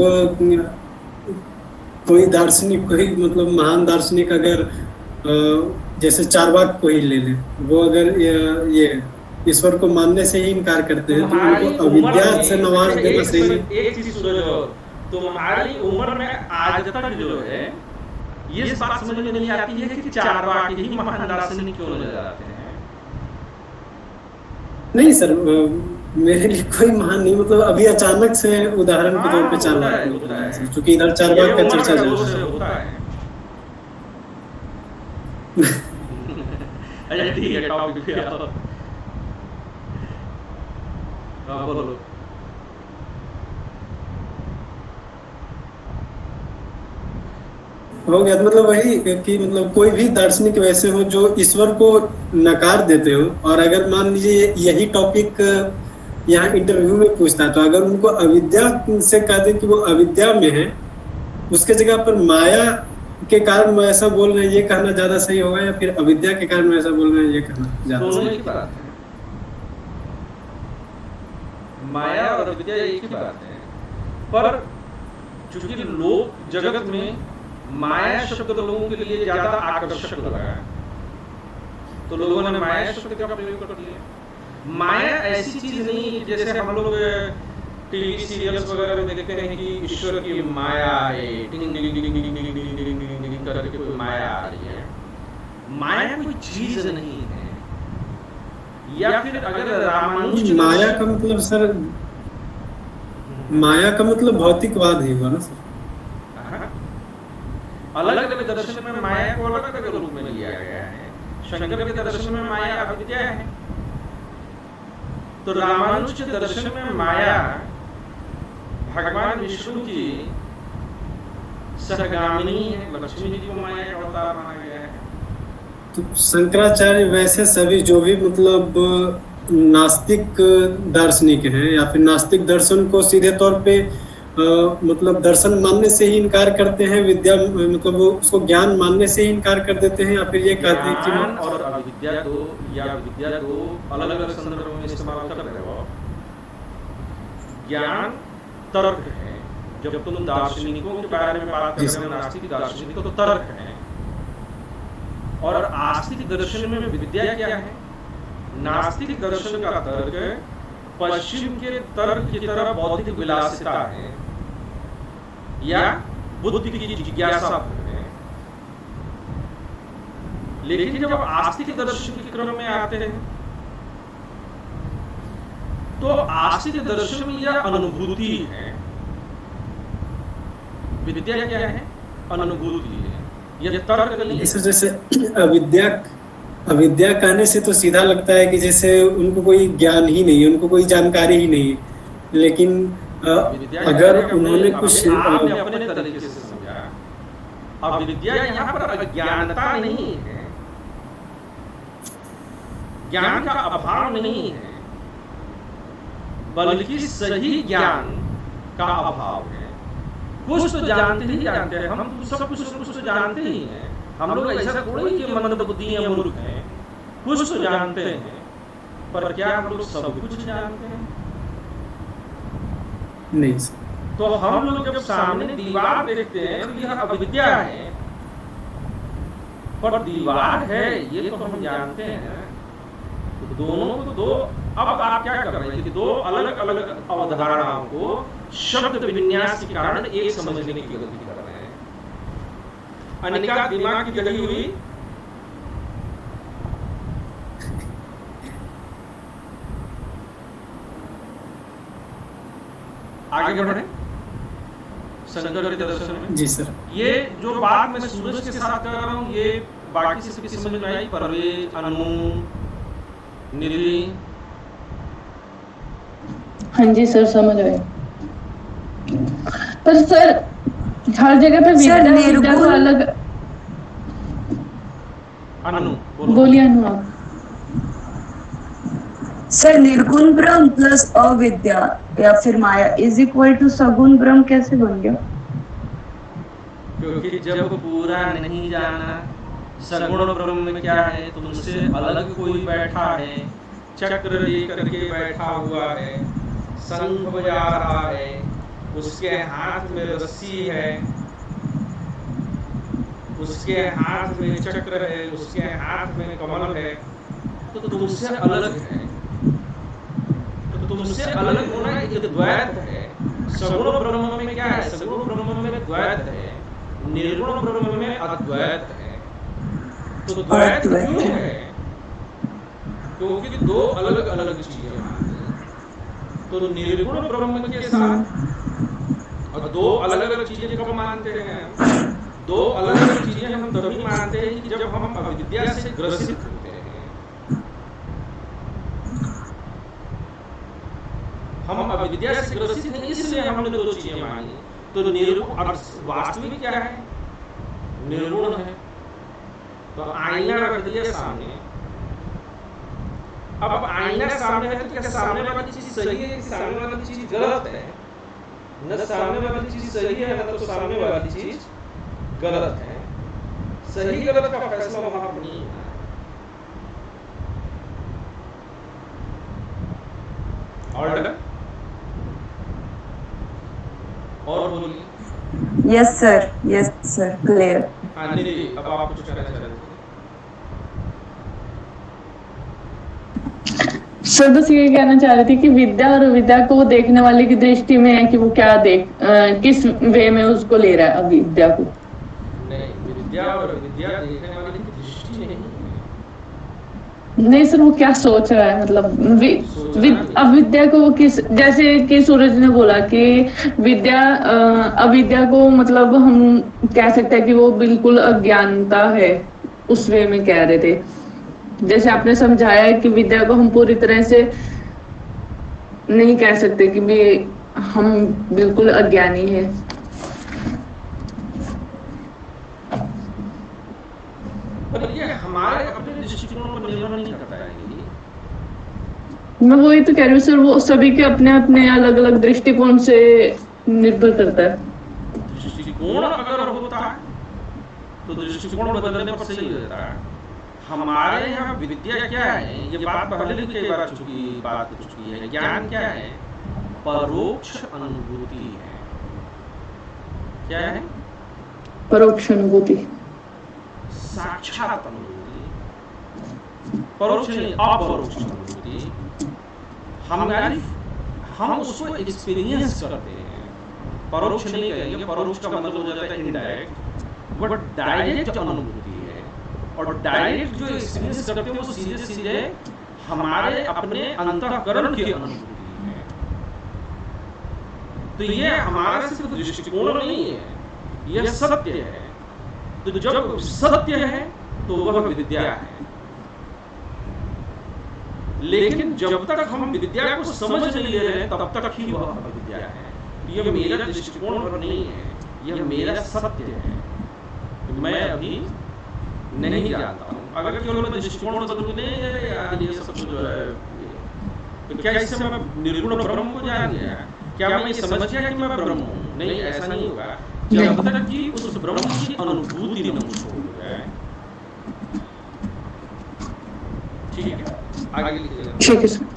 कोई दार्शनिक, कोई मतलब महान दार्शनिक अगर जैसे चार्वाक को ही ले ले, वो अगर ये ईश्वर को मानने से ही इनकार करते हैं तो उनको अविद्या से नवाज देना सही। एक चीज सुनो, तुम्हारी उम्र में आज तक जो है ये बात समझ में नहीं आती है कि चार्वाक ही महान दार्शनिक क्यों नजर आते हैं? नहीं सर, मेरे लिए कोई महान नहीं, मतलब अभी अचानक से उदाहरण के तौर पे चार्वाक है, क्योंकि इधर चार्वाक का चर्चा चल रहा है। अच्छा ठीक है, टॉपिक पे आओ। हाँ बोलो। हो गया, मतलब वही कि मतलब कोई भी दार्शनिक वैसे हो जो ईश्वर को नकार देते हो, और अगर मान लीजिए यही टॉपिक यहाँ इंटरव्यू में पूछता है तो अगर उनको अविद्या से कह दे कि वो अविद्या में है, उसके जगह पर माया के कारण मैं ऐसा बोल रहे हैं, ये कहना ज्यादा सही होगा, या फिर अविद्या के कारण मैं ऐसा बोल रहे हैं ये कहना ज्यादा सही होगा? माया और अविद्या एक ही बात है, पर चूंकि लोग जगत में माया शब्द लोगों के लिए ज्यादा आकर्षक लगा है तो लोगों ने माया शब्द का प्रयोग कर दिया। माया ऐसी चीज नहीं है जैसे हम लोग टीवी सीरियल्स वगैरह में देखते हैं कि ईश्वर की माया है, टिंग टिंग टिंग टिंग टिंग टिंग टिंग टिंग टिंग टिंग करके कोई माया आ रही है। माया कोई चीज नहीं है। या फिर अगर रामानुज माया का मतलब सर, माया का मतलब भौतिकवाद ही हुआ ना सर। अलग अलग दर्शन में माया को अलग अलग रूप में लिया गया है। शंकर के दर्शन में माया अविद्या है, तो रामानुज के दर्शन में माया भगवान विष्णु की सहगामिनी है, लक्ष्मी जी को माया का अवतार माना गया है। तो शंकराचार्य वैसे सभी जो भी मतलब नास्तिक दार्शनिक हैं या फिर नास्तिक दर्शन को सीधे तौर पे मतलब दर्शन मानने से ही इनकार करते हैं, विद्या मतलब वो उसको ज्ञान मानने से ही इनकार कर देते हैं, या फिर ये कहते हैं ज्ञान कि और अविद्या दो या विद्या दो अलग अलग संदर्भों में इस्तेमाल कर रहे हो। ज्ञान तर्क है। जब तुम दार्शनिकों के बारे में बात कर रहे हो, नास्तिक दार्शनिक, तो तर्क है। और आस्तिक दर्शन में विद्या क्या है? नास्तिक दर्शन का तर्क पश्चिम के तर्क की तरह बौद्धिक विलासिता है या बुद्धि की जिज्ञासा है। लेकिन जब आस्तिक दर्शन के क्रम में आते हैं तो आस्तिक दर्शन में यह अनुभूति है। विद्या क्या है? अनुभूति है, यह तर्क नहीं है। जैसे अविद्या कहने से तो सीधा लगता है कि जैसे उनको कोई ज्ञान ही नहीं है, उनको कोई जानकारी ही नहीं है। लेकिन अगर उन्होंने कुछ आपने अपने तरीके से समझा। अविद्या यहाँ पर अज्ञानता नहीं है, ज्ञान का अभाव नहीं है, बल्कि सही ज्ञान का अभाव है। कुछ तो जानते ही जानते हैं, हम सब कुछ तो जानते ही हैं। हम लोग ऐसा थोड़ी कि मंद बुद्धि या मूर्ख हैं, कुछ तो जानते हैं, पर क्या हम लोग सब कुछ जानते हैं? नहीं। तो हम लोग जब सामने दीवार देखते हैं तो यह अविद्या है, पर दीवार है ये तो हम जानते हैं। तो दोनों को दो, अब आप क्या कर रहे हैं कि दो अलग अलग अवधारणाओं को शब्द विन्यास के कारण एक समझने की गलती कर रहे हैं। अनिका दिमाग की गली हुई। आगे बढ़े शंकर के दर्शन में। जी सर। ये जो बात मैं सूरज के साथ कर रहा हूँ, ये बाकी सबकी समझ में आई? परवेज, अनु, निधि? हाँ जी सर, समझ आए। पर सर हर जगह पे विद्या को अलग। अनु बोलिए अनु आप। सर निर्गुण ब्रह्म प्लस अविद्या या फिर माया इज इक्वल टू सगुण ब्रह्म कैसे बन गया? क्योंकि जब पूरा नहीं जाना सगुण ब्रह्म में क्या है, तुमसे अलग कोई बैठा है, चक्र लेकर के बैठा हुआ है, शंख बजा रहा है, उसके हाथ में रस्सी है, उसके हाथ में चक्र है, उसके हाथ में कमल है, तो तुमसे अलग है। तो तुमसे अलग होना एक द्वैत है। सगुण ब्रह्म में क्या है? सगुण ब्रह्म में द्वैत है, निर्गुण ब्रह्म में अद्वैत है। तो द्वैत क्यों है? क्योंकि दो अलग अलग चीजें मानते हैं। तो निर्गुण ब्रह्म के साथ और दो अलग अलग चीजें कब मानते हैं? दो अलग अलग चीजें हम तभी मानते हैं कि जब हम अविद्या से ग्रसित होते हैं। हम अविद्या से ग्रसित हैं, इसलिए हमने दो चीजें मानी। तो निर्गुण वास्तविक क्या है? निर्गुण है। तो आईना रख दिया सामने। अब आईना सामने है तो क्या सामने वाली चीज सही है, सामने वाली चीज गलत है? न सामने वाली चीज सही है, न तो सामने वाली चीज गलत है। सही गलत का फैसला वहां पर नहीं है। और बोलिए। Yes sir clear. हाँ नहीं, अब आप कुछ कहना चाह रहे थे। सर बस ये कहना चाह रही थी कि विद्या और अविद्या को देखने वाले की दृष्टि में है कि वो क्या किस वे में उसको ले रहा है अविद्या को। नहीं, विद्या और अविद्या देखने वाले की दृष्टि नहीं है। नहीं सर, वो क्या सोच रहा है, मतलब अविद्या को वो किस, जैसे कि सूरज ने बोला कि विद्या अविद्या को मतलब हम कह सकते हैं कि वो बिल्कुल अज्ञानता है, उस वे में कह रहे थे। जैसे आपने समझाया कि विद्या को हम पूरी तरह से नहीं कह सकते कि भी हम बिल्कुल अज्ञानी हैं। पर ये हमारे अपने दृष्टिकोण पर निर्भर नहीं करता है। मैं वही तो कह रही हूँ सर, वो सभी के अपने अपने अलग अलग दृष्टिकोण से निर्भर करता है। दृष्टिकोण अगर होता है तो दृष्टिकोण बदलने पर सही हो जाता है। हमारे यहाँ विद्या क्या है, ये बात पहले भी कई बार बात हो चुकी है। ज्ञान क्या है? परोक्ष अनुभूति है। क्या है? परोक्ष अनुभूति, साक्षात अनुभूति। परोक्ष नहीं, अपरोक्ष अनुभूति। हम उसको एक्सपीरियंस करते हैं। परोक्ष नहीं कहेंगे, परोक्ष का मतलब हो जाता है इनडायरेक्ट, बट डायरेक्ट अनुभूति है। और डायरेक्ट जो एक्सपीरियंस करते हैं वो सीधे सीधे हमारे अपने अंतःकरण की अनुभूति है। तो ये हमारा सिर्फ दृष्टिकोण नहीं है, यह सत्य है। तो जब सत्य है तो वह विद्या है। लेकिन जब तक हम विद्या को समझ नहीं ले रहे हैं तब तक ही वह अविद्या है। यह मेरा दृष्टिकोण पर नहीं है, यह मेरा सत्य है। मैं अभी नहीं जानता हूँ। अगर केवल मैं दृष्टिकोण बदलूं, नहीं यार ये सब जो है, तो क्या इससे मैं निर्गुण ब्रह्म को जान गया? क्या मैं ये समझ गया कि मैं ब्रह्म हूँ? नहीं, ऐसा नहीं होगा जब तक कि उस ब्रह्म की अनुभूति न हो जाए। ठीक है, आगे लिखिए। ठीक है सर।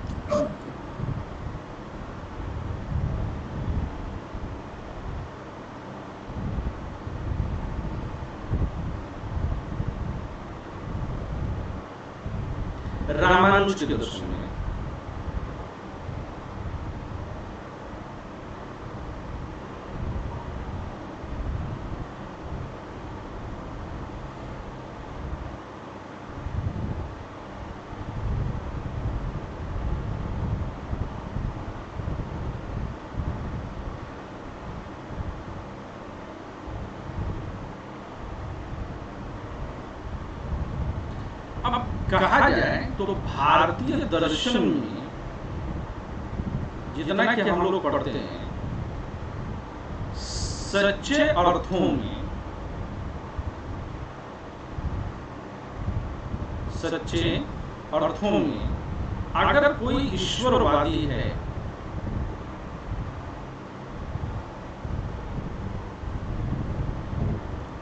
रामानुज के दर्शन में कहा जाए तो भारतीय दर्शन में जितना कि हम लोग पढ़ते हैं, सच्चे अर्थों में, सच्चे अर्थों में अगर कोई ईश्वरवादी है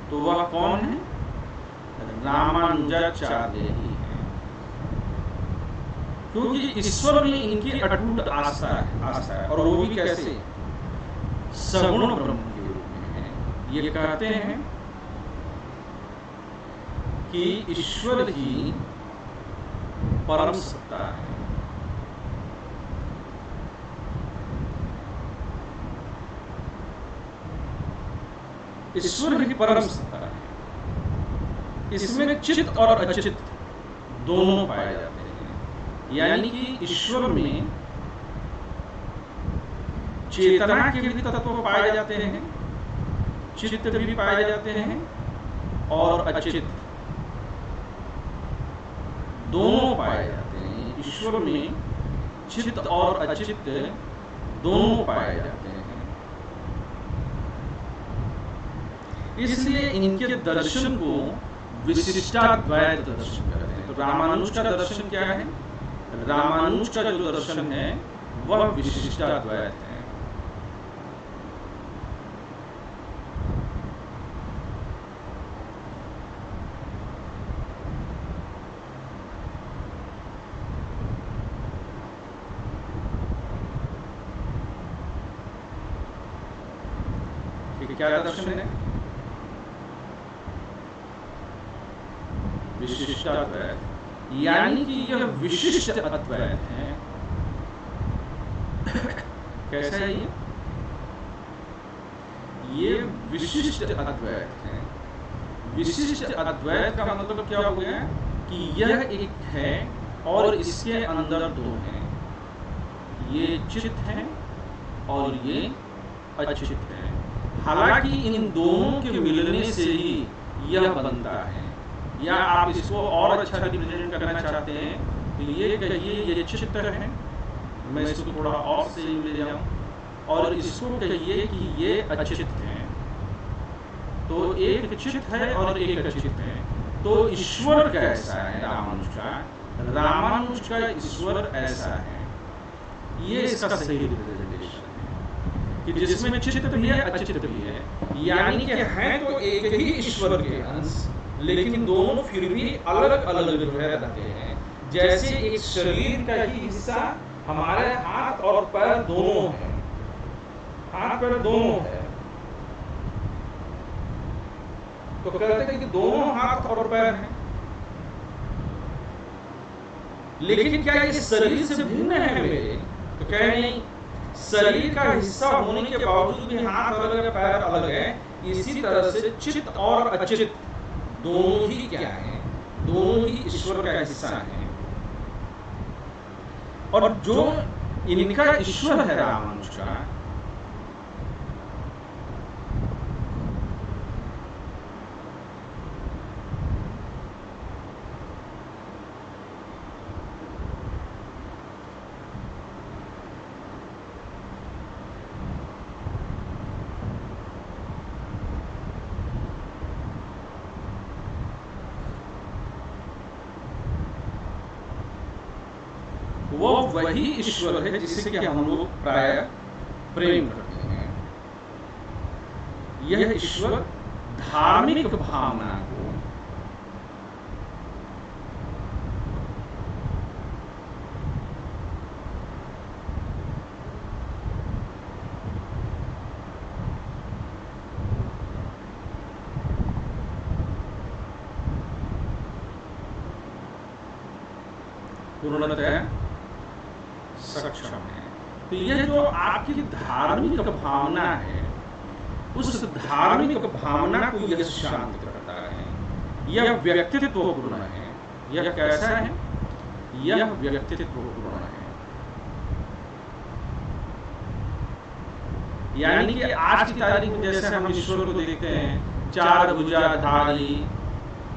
तो वह कौन है? रामानुजाचार्य ही है। क्योंकि ईश्वर में इनकी अटूट आस्था है। और वो भी कैसे? सगुण ब्रह्म के रूप में है। ये कहते हैं कि ईश्वर ही परम सत्ता है। ईश्वर ही परम सत्ता है। इसमें चित्त और अचित्त दोनों पाए जाते हैं। यानी कि ईश्वर में चेतना के भी तत्व पाए जाते हैं, चित्त भी पाए जाते हैं, और अचित्त दोनों पाए जाते हैं। ईश्वर में चित्त और अचित्त दोनों पाए जाते हैं। इसलिए इनके दर्शन को विशिष्टाद्वैत दर्शन कहते हैं। तो रामानुज का दर्शन क्या है? रामानुज का जो दर्शन है वह विशिष्टाद्वैत है। क्या दर्शन है? विशिष्टाद्वैत। यानी कि यह विशिष्ट अद्वैत है। कैसा है ये विशिष्ट अद्वैत है। विशिष्ट अद्वैत का मतलब क्या हो गया कि यह एक है और इसके अंदर दो हैं, ये चित्त है और ये अचित्त है। हालांकि इन दोनों के मिलने से ही यह बनता है। या आप इसको और अच्छा रिप्रेजेंट करना चाहते हैं तो ये कहिए ये चित्त है, मैं इसको थोड़ा और सही ले जाऊं, और इसको कहिए कि ये अचित्त है। तो एक चित्त है और एक अचित्त है। तो ईश्वर कैसा है रामानुज का? रामानुज का ईश्वर ऐसा है, ये इसका सही रिप्रेजेंटेशन है कि जिसमें चित्त भी है अचित्त भी है, यानी कि हैं तो एक ही ईश्वर के अंश, लेकिन दोनों फिर भी अलग अलग जो है रहते हैं। जैसे एक शरीर का ही हिस्सा हमारे हाथ और पैर दोनों है, हाथ पैर दोनों है, तो कहते हैं कि दोनों हाथ और पैर हैं। लेकिन क्या ये शरीर से भिन्न है मेरे? तो कह नहीं, शरीर का हिस्सा होने के बावजूद भी हाथ अलग है, पैर अलग है। इसी तरह से चित्त और अचित्त दोनों ही क्या है? दोनों ही ईश्वर का हिस्सा है। और जो इनका ईश्वर है रामानुज का, वो वही ईश्वर है जिससे कि हम लोग प्राय प्रेम करते हैं। यह ईश्वर धार्मिक भावना को पूर्णतः सक्षम है। तो यह जो आपकी धार्मिक भावना है, उस धार्मिक भावना को यह शांत करता है। यह व्यक्तित्व पूर्ण है। यह कैसा है? यह व्यक्तित्व पूर्ण है। यानी कि आज की तारीख में जैसे हम ईश्वर को देखते हैं, चार भुजाधारी,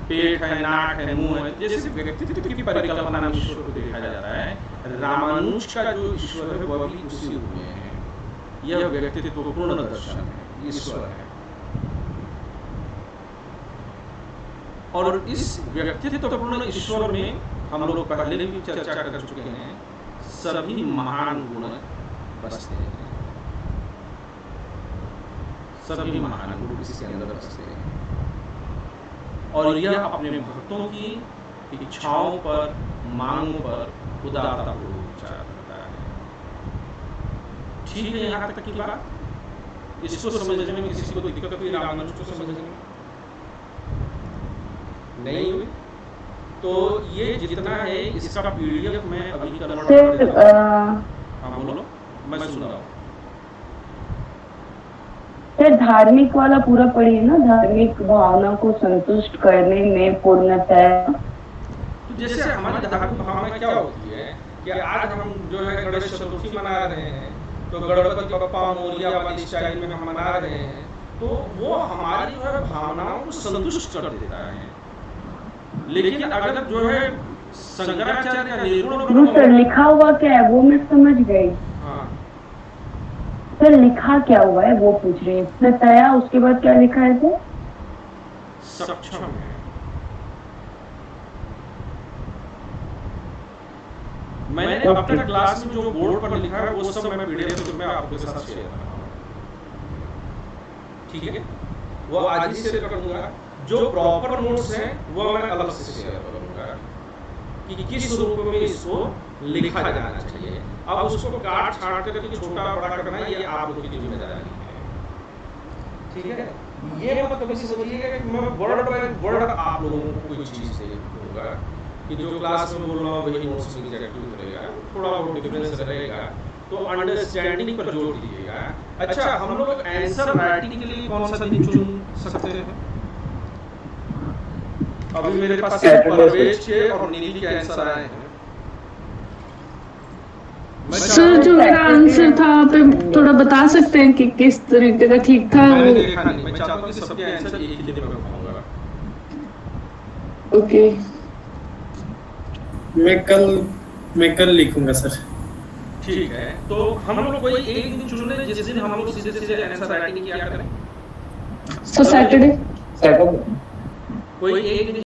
पेट है, नाक है, मुंह है, जैसे व्यक्तित्व की परिकल्पना में ईश्वर को देखा जाता है। रामानुज का जो ईश्वर है वह भी उसी रूप में है। यह व्यक्तित्व पूर्ण दर्शन है, ईश्वर है। और इस व्यक्तित्व पूर्ण ईश्वर में हम लोग पहले भी चर्चा कर चुके हैं, सभी महान गुण बसते हैं। सभी महान गुण इसके अंदर बसते हैं और यह अपने भक्तों की इच्छाओं पर, मांगों पर उदारतापूर्वक विचार करता है। ठीक है यहाँ तक की बात? इसको समझने में किसी को दिक्कत हुई? रामानुज को समझने में नहीं हुई? तो ये जितना है इसका पीडीएफ में अभी कन्वर्ट कर देता हूं। हाँ बोलो, मैं सुन रहा हूँ। सर धार्मिक वाला पूरा पढ़िए ना, धार्मिक भावना को संतुष्ट करने में पूर्णतः। तो जैसे हमारी धार्मिक भावना क्या होती है कि आज हम जो है गणेश चतुर्थी मना रहे हैं, तो गणपति बप्पा मोरिया वाली स्टाइल में हम मना रहे हैं, तो वो हमारी जो है भावनाओं को संतुष्ट कर देता है। लेकिन अगर जो है शंकराचार्य का निर्गुण सर लिखा हुआ क्या है वो मैं समझ गई। हाँ सर लिखा क्या हुआ है वो पूछ रही है। तया उसके बाद क्या लिखा है सर? सक्षम है। मैंने अब तक क्लास में जो बोर्ड पर लिखा है वो सब मैं पीडीएफ में आपके साथ शेयर कर रहा हूँ। ठीक है, वो आज ही शेयर कर दूंगा। जो प्रॉपर नोट्स हैं वो मैं अलग से शेयर करूंगा कि किस रूप में इसको लिखा जाना चाहिए। अब उसको काट छाट करके छोटा बड़ा करना ये आप लोगों की जिम्मेदारी है। ठीक है, ये मत कभी सोचिएगा कि मैं वर्ड बाय वर्ड आप लोगों को कोई चीज दे दूंगा कि जो क्लास में बोल रहा हूँ वही नोट्स में एग्जैक्टली रहेगा। थोड़ा बहुत डिफरेंस रहेगा, तो अंडरस्टैंडिंग पर जोर दीजिएगा। अच्छा, हम लोग आंसर राइटिंग के लिए कौन सा दिन चुन सकते हैं? अभी मेरे पास परवेज के और नीली के आंसर आए हैं। सर जो मेरा आंसर था आप थोड़ा बता सकते हैं कि किस तरीके का ठीक था? मैंने देखा नहीं, मैं चाहता हूँ कि सबके आंसर एक ही दिन में बताऊंगा। ओके, मैं कल लिखूंगा सर। ठीक है, तो हम लोग कोई एक दिन चुन लें जिस दिन हम लोग सीधे सीधे आंसर राइटिंग किया करें। सो सैटरडे सेकंड कोई एक दिन